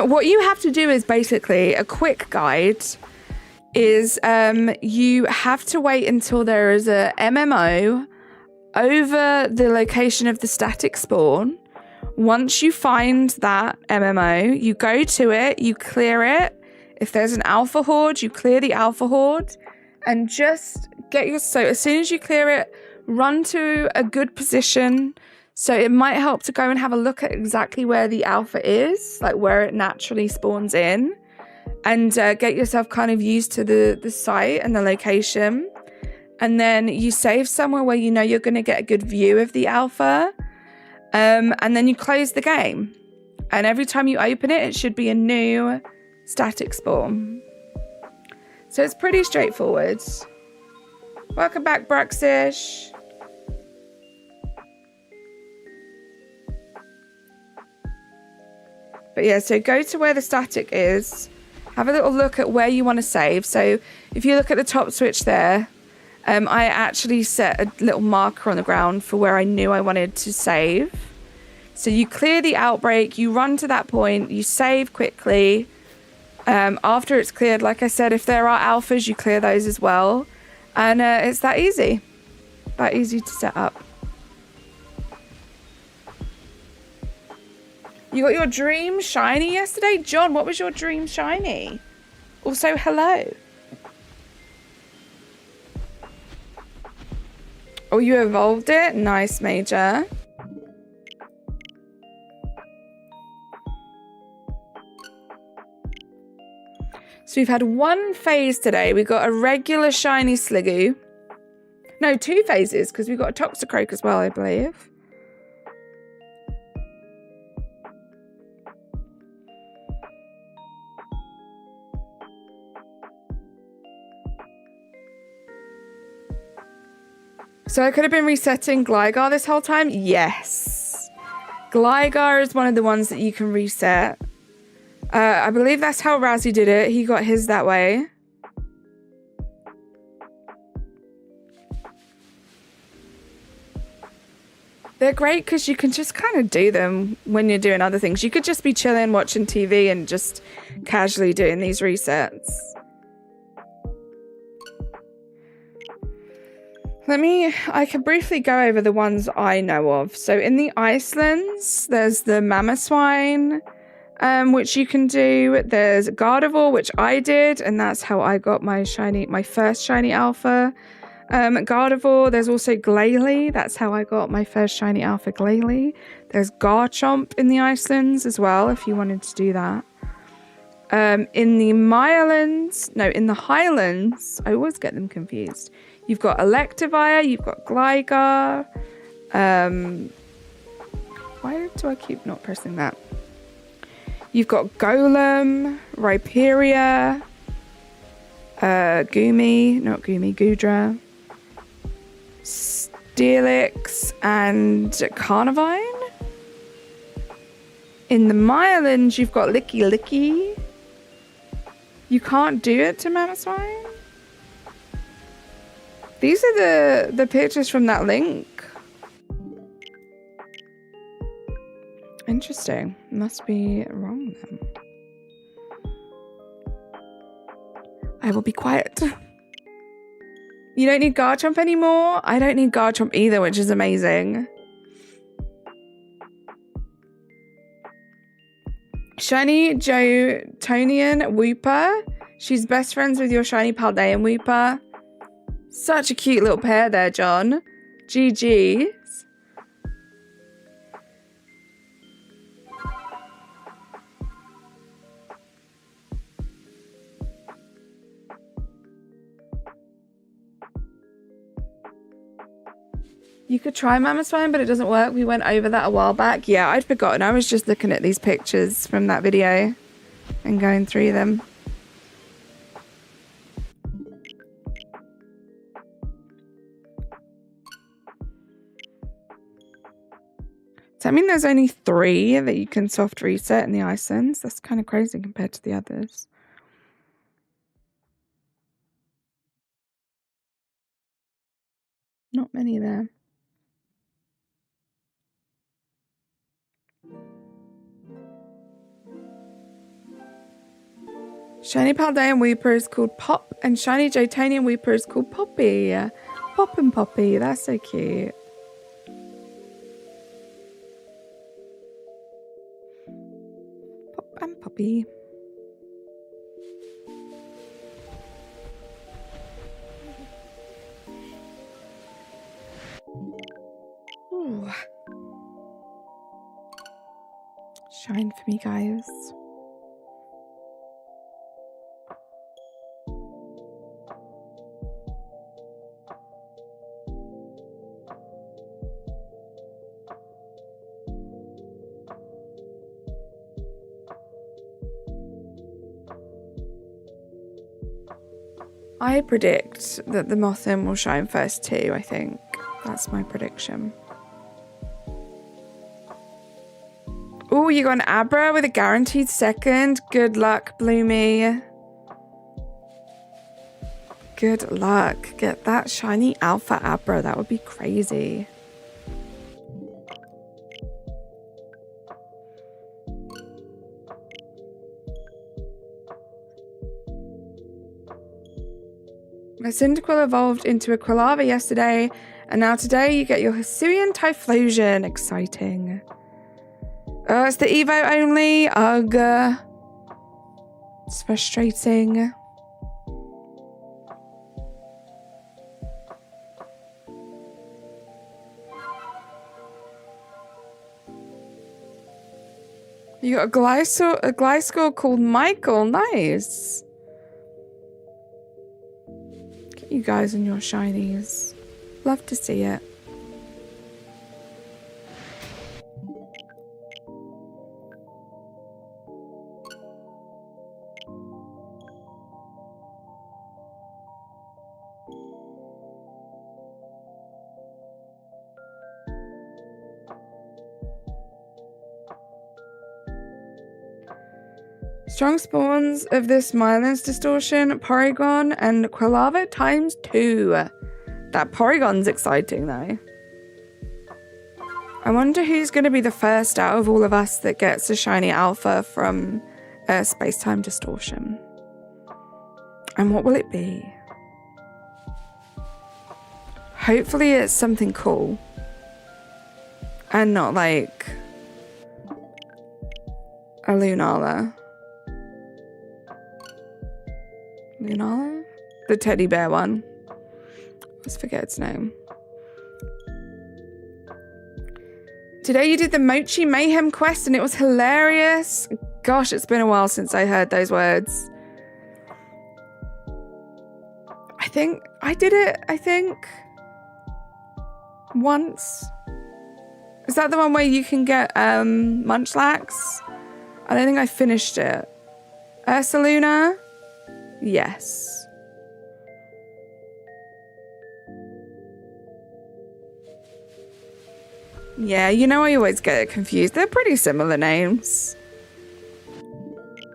Speaker 3: What you have to do is basically a quick guide is you have to wait until there is a MMO over the location of the static spawn. Once you find that MMO, you go to it, you clear it. If there's an alpha horde, you clear the alpha horde and just so as soon as you clear it, run to a good position. So it might help to go and have a look at exactly where the alpha is, like where it naturally spawns in, and get yourself kind of used to the site and the location. And then you save somewhere where you know you're going to get a good view of the alpha. And then you close the game. And every time you open it, it should be a new static spawn. So it's pretty straightforward. Welcome back, Bruxish. But yeah, so go to where the static is. Have a little look at where you want to save. So if you look at the top switch there, I actually set a little marker on the ground for where I knew I wanted to save. So you clear the outbreak, you run to that point, you save quickly. After it's cleared, like I said, if there are alphas, you clear those as well. And it's that easy. That easy to set up. You got your dream shiny yesterday? John, what was your dream shiny? Also, hello. Oh, you evolved it? Nice, Major. So we've had one phase today. We got a regular shiny Sliggoo. No, 2 phases, because we got a Toxicroak as well, I believe. So I could have been resetting Gligar this whole time? Yes. Gligar is one of the ones that you can reset. I believe that's how Razzie did it. He got his that way. They're great because you can just kind of do them when you're doing other things. You could just be chilling, watching TV and just casually doing these resets. I can briefly go over the ones I know of. So in the Icelands, there's the Mamoswine, which you can do. There's Gardevoir, which I did, and that's how I got my first shiny alpha. Gardevoir, there's also Glalie. That's how I got my first shiny alpha Glalie. There's Garchomp in the Icelands as well, if you wanted to do that. In the Highlands, I always get them confused. You've got Electivire, you've got Gligar. Why do I keep not pressing that? You've got Golem, Rhyperior, Goodra, Steelix, and Carnivine. In the Mylands, you've got Licky. You can't do it to Mamoswine? These are the pictures from that link. Interesting. Must be wrong then. I will be quiet. You don't need Garchomp anymore? I don't need Garchomp either, which is amazing. Shiny Jotonian Wooper. She's best friends with your shiny Paldean Wooper. Such a cute little pair there, John. GG's. You could try Mamoswine, but it doesn't work. We went over that a while back. Yeah, I'd forgotten. I was just looking at these pictures from that video and going through them. Does that mean there's only 3 that you can soft reset in the Icelands? That's kind of crazy compared to the others. Not many there. Shiny Paldean Weeper is called Pop, and Shiny Jotonian Weeper is called Poppy. Pop and Poppy, that's so cute. Pop and Poppy. Ooh. Shine for me, guys. I predict that the Mothim will shine first too, I think. That's my prediction. Oh, you got an Abra with a guaranteed second. Good luck, Bloomy. Good luck. Get that shiny Alpha Abra. That would be crazy. My Cyndaquil evolved into a Quilava yesterday, and now today you get your HISUIAN Typhlosion. Exciting. Oh, it's the Evo only. Ugh. It's frustrating. You got a Gliscor called Michael. Nice. Get you guys and your shinies. Love to see it. Strong spawns of this Mylands distortion, Porygon, and Quilava ×2. That Porygon's exciting though. I wonder who's going to be the first out of all of us that gets a shiny alpha from Space-Time Distortion. And what will it be? Hopefully it's something cool. And not like a Lunala. Lunala? The teddy bear one. Let's forget its name. Today you did the Mochi Mayhem quest and it was hilarious. Gosh, it's been a while since I heard those words. I think I did it, once. Is that the one where you can get munchlax? I don't think I finished it. Ursaluna? Yes. Yeah, you know, I always get it confused. They're pretty similar names.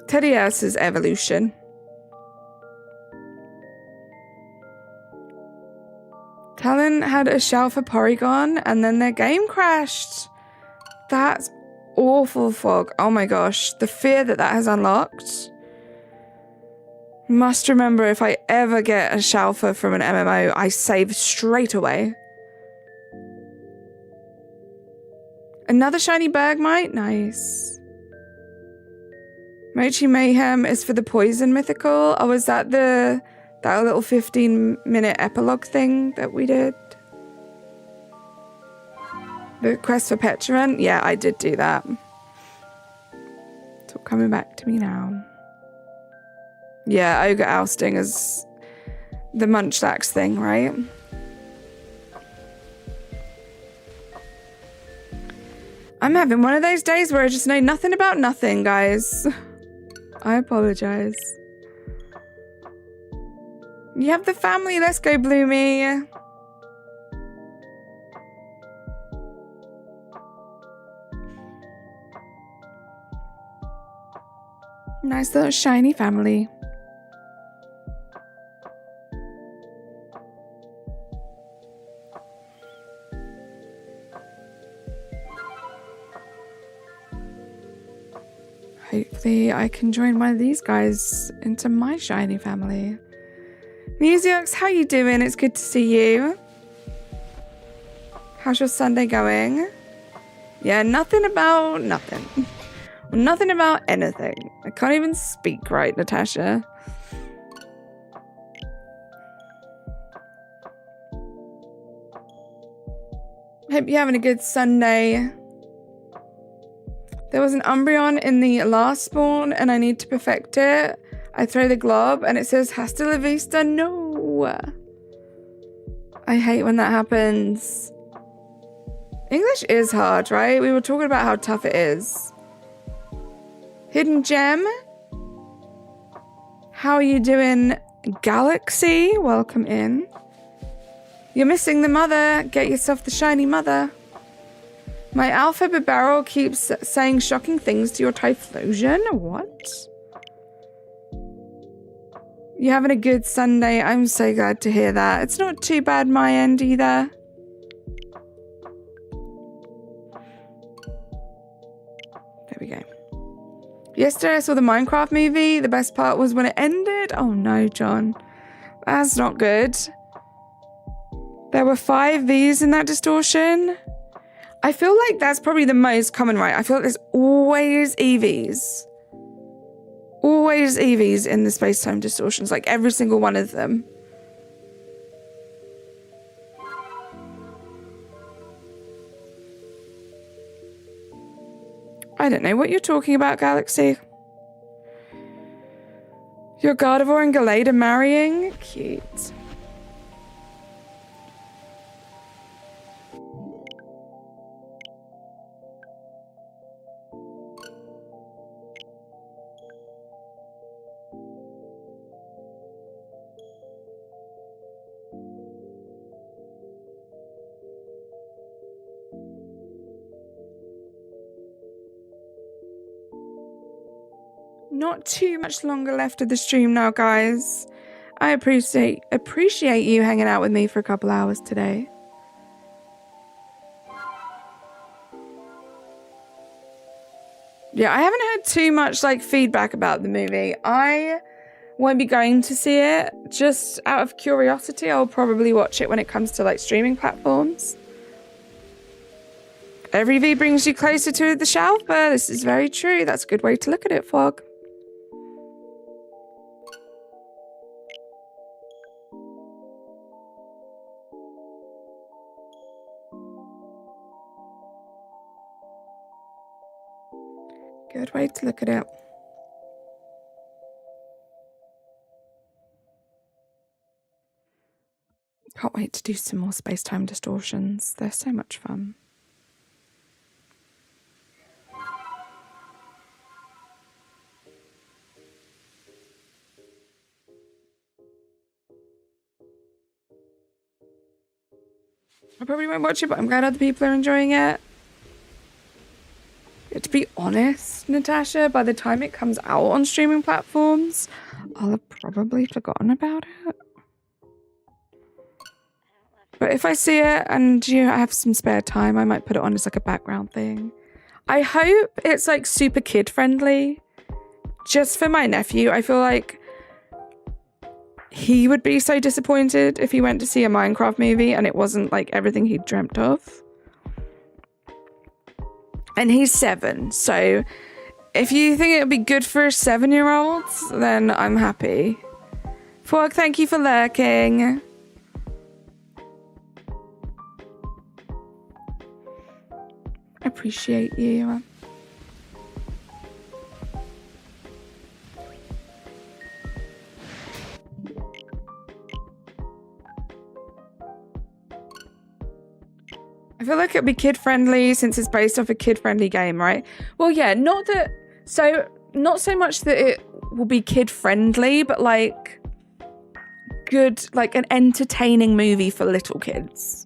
Speaker 3: Teddy Ursa's evolution. Talon had a shell for Porygon and then their game crashed. That's awful, Fog. Oh my gosh. The fear that that has unlocked. Must remember, if I ever get a Shalfa from an MMO, I save straight away. Another shiny Bergmite? Nice. Mochi Mayhem is for the Poison Mythical. Oh, is that that little 15-minute epilogue thing that we did? The quest for Petulant? Yeah, I did do that. It's all coming back to me now. Yeah, Ogre Ousting is the Munchlax thing, right? I'm having one of those days where I just know nothing about nothing, guys. I apologize. You have the family. Let's go, Bloomy. Nice little shiny family. Hopefully I can join one of these guys into my shiny family. Musiox, how you doing? It's good to see you. How's your Sunday going? Yeah, nothing about nothing. Nothing about anything. I can't even speak right, Natasha. Hope you're having a good Sunday. There was an Umbreon in the last spawn and I need to perfect it. I throw the glob and it says hasta la vista. No. I hate when that happens. English is hard, right? We were talking about how tough it is. Hidden Gem. How are you doing, Galaxy? Welcome in. You're missing the mother. Get yourself the shiny mother. My Alpha Bibarel keeps saying shocking things to your Typhlosion. What? You having a good Sunday? I'm so glad to hear that. It's not too bad my end either. There we go. Yesterday I saw the Minecraft movie. The best part was when it ended. Oh no, John. That's not good. There were 5 Vs in that distortion. I feel like that's probably the most common, right? I feel like there's always EVs. Always EVs in the space-time distortions, like every single one of them. I don't know what you're talking about, Galaxy. Your Gardevoir and Gallade are marrying? Cute. Not too much longer left of the stream now, guys. I appreciate you hanging out with me for a couple hours today. Yeah, I haven't heard too much feedback about the movie. I won't be going to see it. Just out of curiosity, I'll probably watch it when it comes to streaming platforms. Every V brings you closer to the Shalfa. This is very true. That's a good way to look at it, Fog. Good way to look at it. Can't wait to do some more space-time distortions. They're so much fun. I probably won't watch it, but I'm glad other people are enjoying it. To be honest, Natasha, by the time it comes out on streaming platforms, I'll have probably forgotten about it. But if I see it and you have some spare time, I might put it on as like a background thing. I hope it's like super kid friendly. Just for my nephew, I feel like he would be so disappointed if he went to see a Minecraft movie and it wasn't like everything he dreamt of. And he's 7, so if you think it would be good for a 7-year-old, then I'm happy. Fork, thank you for lurking. Appreciate you. I feel like it'd be kid-friendly since it's based off a kid-friendly game, right? Well, yeah, not so much that it will be kid-friendly, but like good, like an entertaining movie for little kids.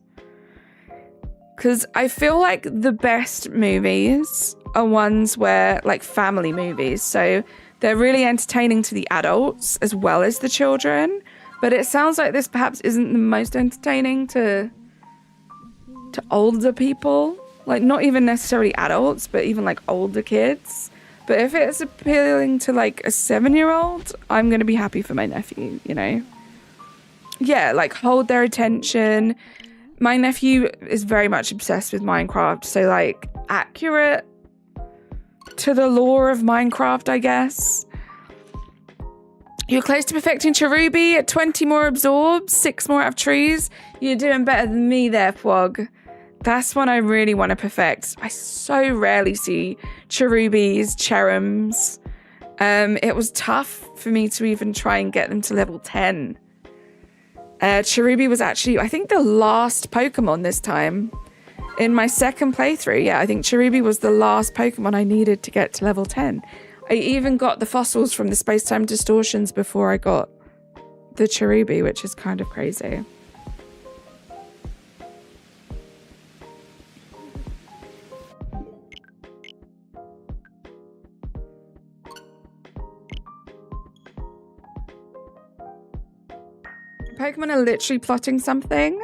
Speaker 3: Because I feel like the best movies are ones where, like, family movies. So they're really entertaining to the adults as well as the children. But it sounds like this perhaps isn't the most entertaining to older people. Like, not even necessarily adults, but even, like, older kids. But if it's appealing to, like, a 7-year-old, I'm going to be happy for my nephew, you know? Yeah, like, hold their attention. My nephew is very much obsessed with Minecraft, so like accurate to the lore of Minecraft, I guess. You're close to perfecting Cherubi, 20 more absorbs, 6 more out of trees. You're doing better than me there, Pwog. That's one I really want to perfect. I so rarely see Cherubis, Cherums. It was tough for me to even try and get them to level 10. Cherubi was actually, I think, the last Pokemon this time. In my second playthrough, yeah, I think Cherubi was the last Pokemon I needed to get to level 10. I even got the fossils from the space-time distortions before I got the Cherubi, which is kind of crazy. Pokemon are literally plotting something.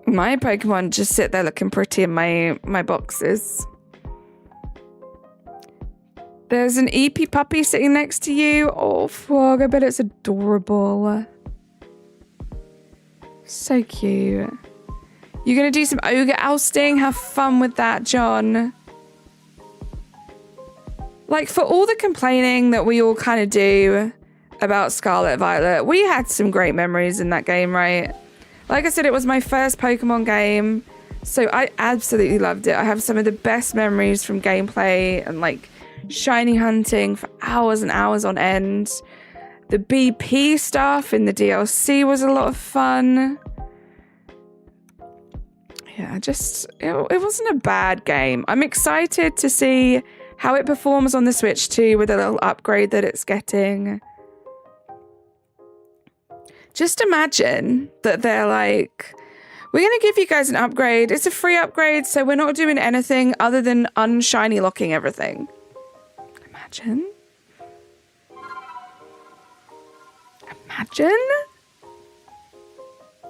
Speaker 3: My Pokemon just sit there looking pretty in my boxes. There's an EP puppy sitting next to you. Oh, Frog, I bet it's adorable. So cute. You're going to do some ogre ousting? Have fun with that, John. Like, for all the complaining that we all kind of do about Scarlet Violet, we had some great memories in that game, right? Like I said, it was my first Pokemon game, so I absolutely loved it. I have some of the best memories from gameplay and like shiny hunting for hours and hours on end. The BP stuff in the DLC was a lot of fun. Yeah, just it wasn't a bad game. I'm excited to see how it performs on the Switch too, with a little upgrade that it's getting. Just imagine that they're like, we're going to give you guys an upgrade. It's a free upgrade, so we're not doing anything other than unshiny locking everything. Imagine. Imagine.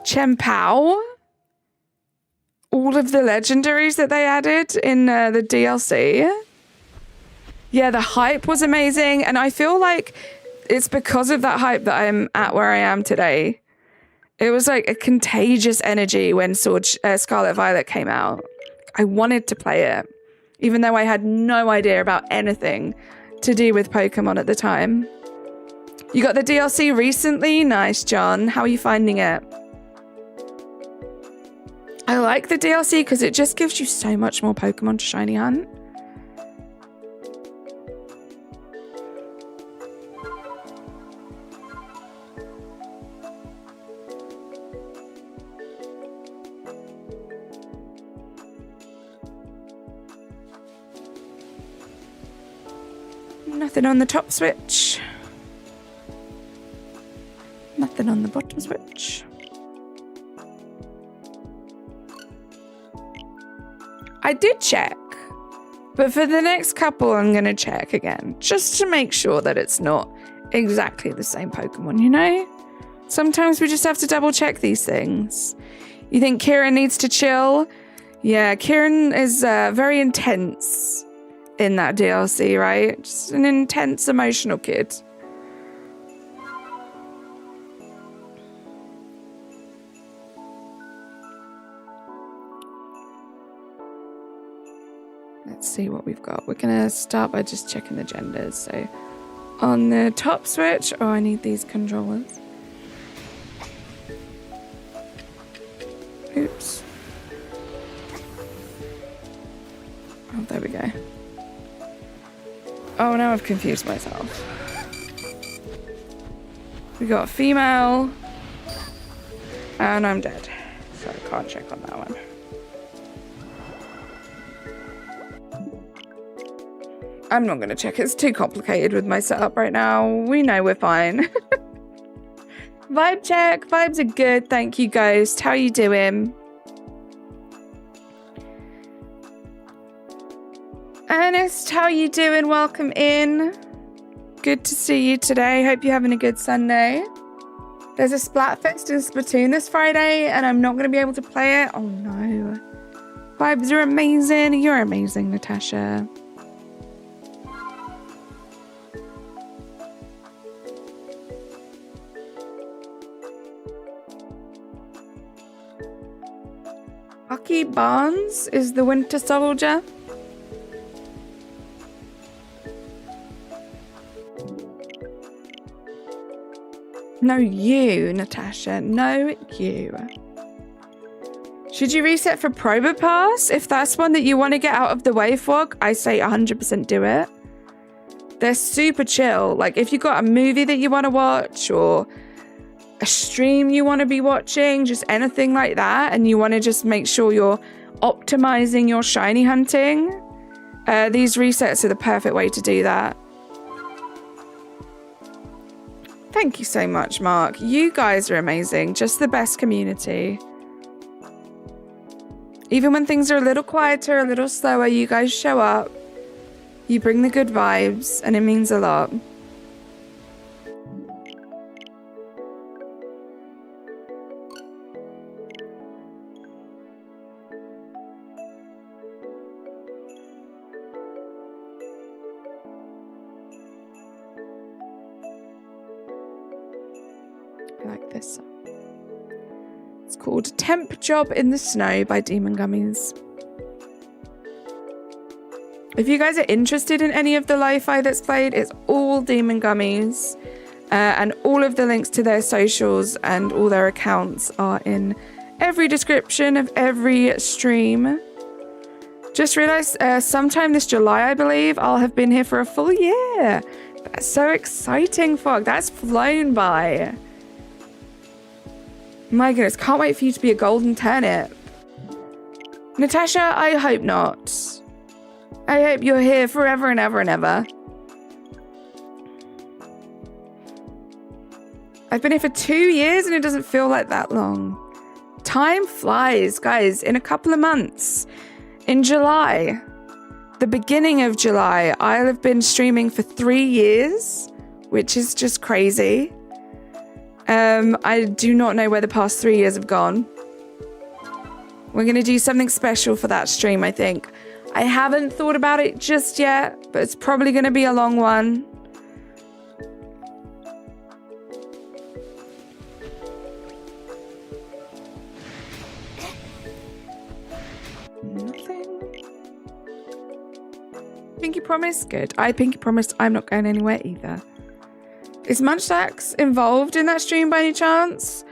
Speaker 3: Chempao. All of the legendaries that they added in the DLC. Yeah, the hype was amazing, and I feel like it's because of that hype that I'm at where I am today. It was like a contagious energy when Scarlet Violet came out. I wanted to play it, even though I had no idea about anything to do with Pokemon at the time. You got the DLC recently? Nice, John. How are you finding it? I like the DLC because it just gives you so much more Pokemon to shiny hunt. Nothing on the top switch. Nothing on the bottom switch. I did check, but for the next couple, I'm going to check again, just to make sure that it's not exactly the same Pokemon, you know? Sometimes we just have to double check these things. You think Kieran needs to chill? Yeah, Kieran is very intense in that DLC, right? Just an intense, emotional kid. Let's see what we've got. We're gonna start by just checking the genders. So on the top switch, oh, I need these controllers. Oops. Oh, there we go. Oh, now I've confused myself. We got female. And I'm dead. So I can't check on that one. I'm not going to check. It's too complicated with my setup right now. We know we're fine. Vibe check. Vibes are good. Thank you, Ghost. How you doing? Ernest, how you doing? Welcome in. Good to see you today. Hope you're having a good Sunday. There's a Splatfest in Splatoon this Friday, and I'm not going to be able to play it. Oh, no. Vibes are amazing. You're amazing, Natasha. Bucky Barnes is the Winter Soldier. No, you, Natasha. No, you. Should you reset for Prober Pass? If that's one that you want to get out of the way for, I say 100% do it. They're super chill. Like, if you've got a movie that you want to watch or a stream you want to be watching, just anything like that, and you want to just make sure you're optimizing your shiny hunting, these resets are the perfect way to do that. Thank you so much, Mark. You guys are amazing. Just the best community. Even when things are a little quieter, a little slower, you guys show up. You bring the good vibes, and it means a lot. I like this song. It's called Temp Job in the Snow by Demon Gummies. If you guys are interested in any of the lo-fi that's played, it's all Demon Gummies. And all of the links to their socials and all their accounts are in every description of every stream. Just realized sometime this July, I believe, I'll have been here for a full year. That's so exciting, Fog. That's flown by. My goodness, can't wait for you to be a golden turnip. Natasha, I hope not. I hope you're here forever and ever and ever. I've been here for 2 years and it doesn't feel like that long. Time flies, guys. In a couple of months, in July, the beginning of July, I'll have been streaming for 3 years, which is just crazy. I do not know where the past 3 years have gone. We're going to do something special for that stream, I think. I haven't thought about it just yet, but it's probably going to be a long one. Nothing. Pinky promise? Good. I pinky promised I'm not going anywhere either. Is Munchlax involved in that stream by any chance?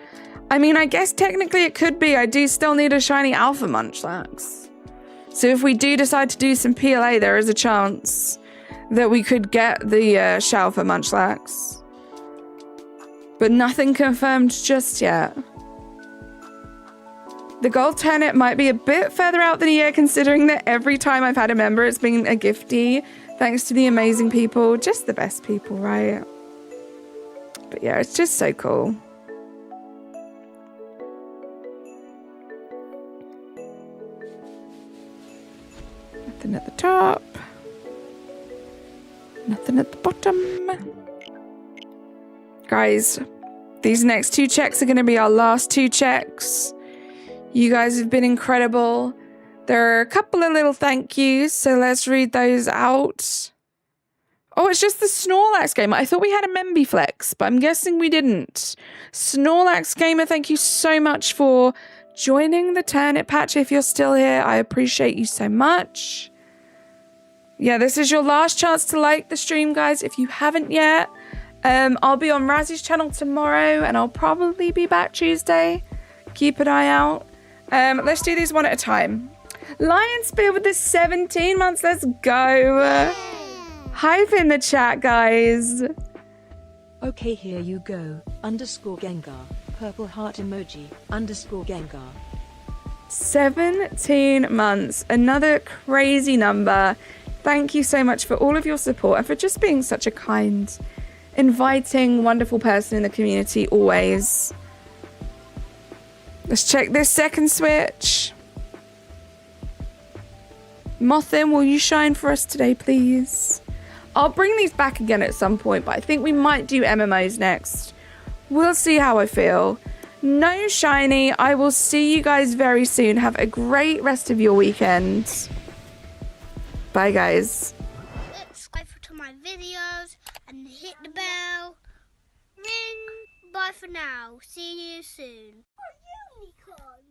Speaker 3: I mean, I guess technically it could be. I do still need a shiny alpha Munchlax. So if we do decide to do some PLA, there is a chance that we could get the Shalfa Munchlax. But nothing confirmed just yet. The gold turnip might be a bit further out than a year, considering that every time I've had a member, it's been a gifty. Thanks to the amazing people, just the best people, right? But yeah, it's just so cool. Nothing at the top. Nothing at the bottom. Guys, these next 2 checks are going to be our last 2 checks. You guys have been incredible. There are a couple of little thank yous, so let's read those out. Oh, it's just the Snorlax Gamer. I thought we had a Memby Flex, but I'm guessing we didn't. Snorlax Gamer, thank you so much for joining the Turnip Patch. If you're still here, I appreciate you so much. Yeah, this is your last chance to like the stream, guys, if you haven't yet. I'll be on Razzy's channel tomorrow, and I'll probably be back Tuesday. Keep an eye out. Let's do these one at a time. Lion Spear with the 17 months. Let's go. Hype in the chat, guys.
Speaker 2: Okay, here you go. _Gengar. Purple heart emoji. _Gengar.
Speaker 3: 17 months. Another crazy number. Thank you so much for all of your support and for just being such a kind, inviting, wonderful person in the community always. Let's check this second switch. Mothim, will you shine for us today, please? I'll bring these back again at some point, but I think we might do MMOs next. We'll see how I feel. No shiny. I will see you guys very soon. Have a great rest of your weekend. Bye, guys.
Speaker 4: Subscribe to my videos and hit the bell. Ring. Bye for now. See you soon. Oh, unicorn.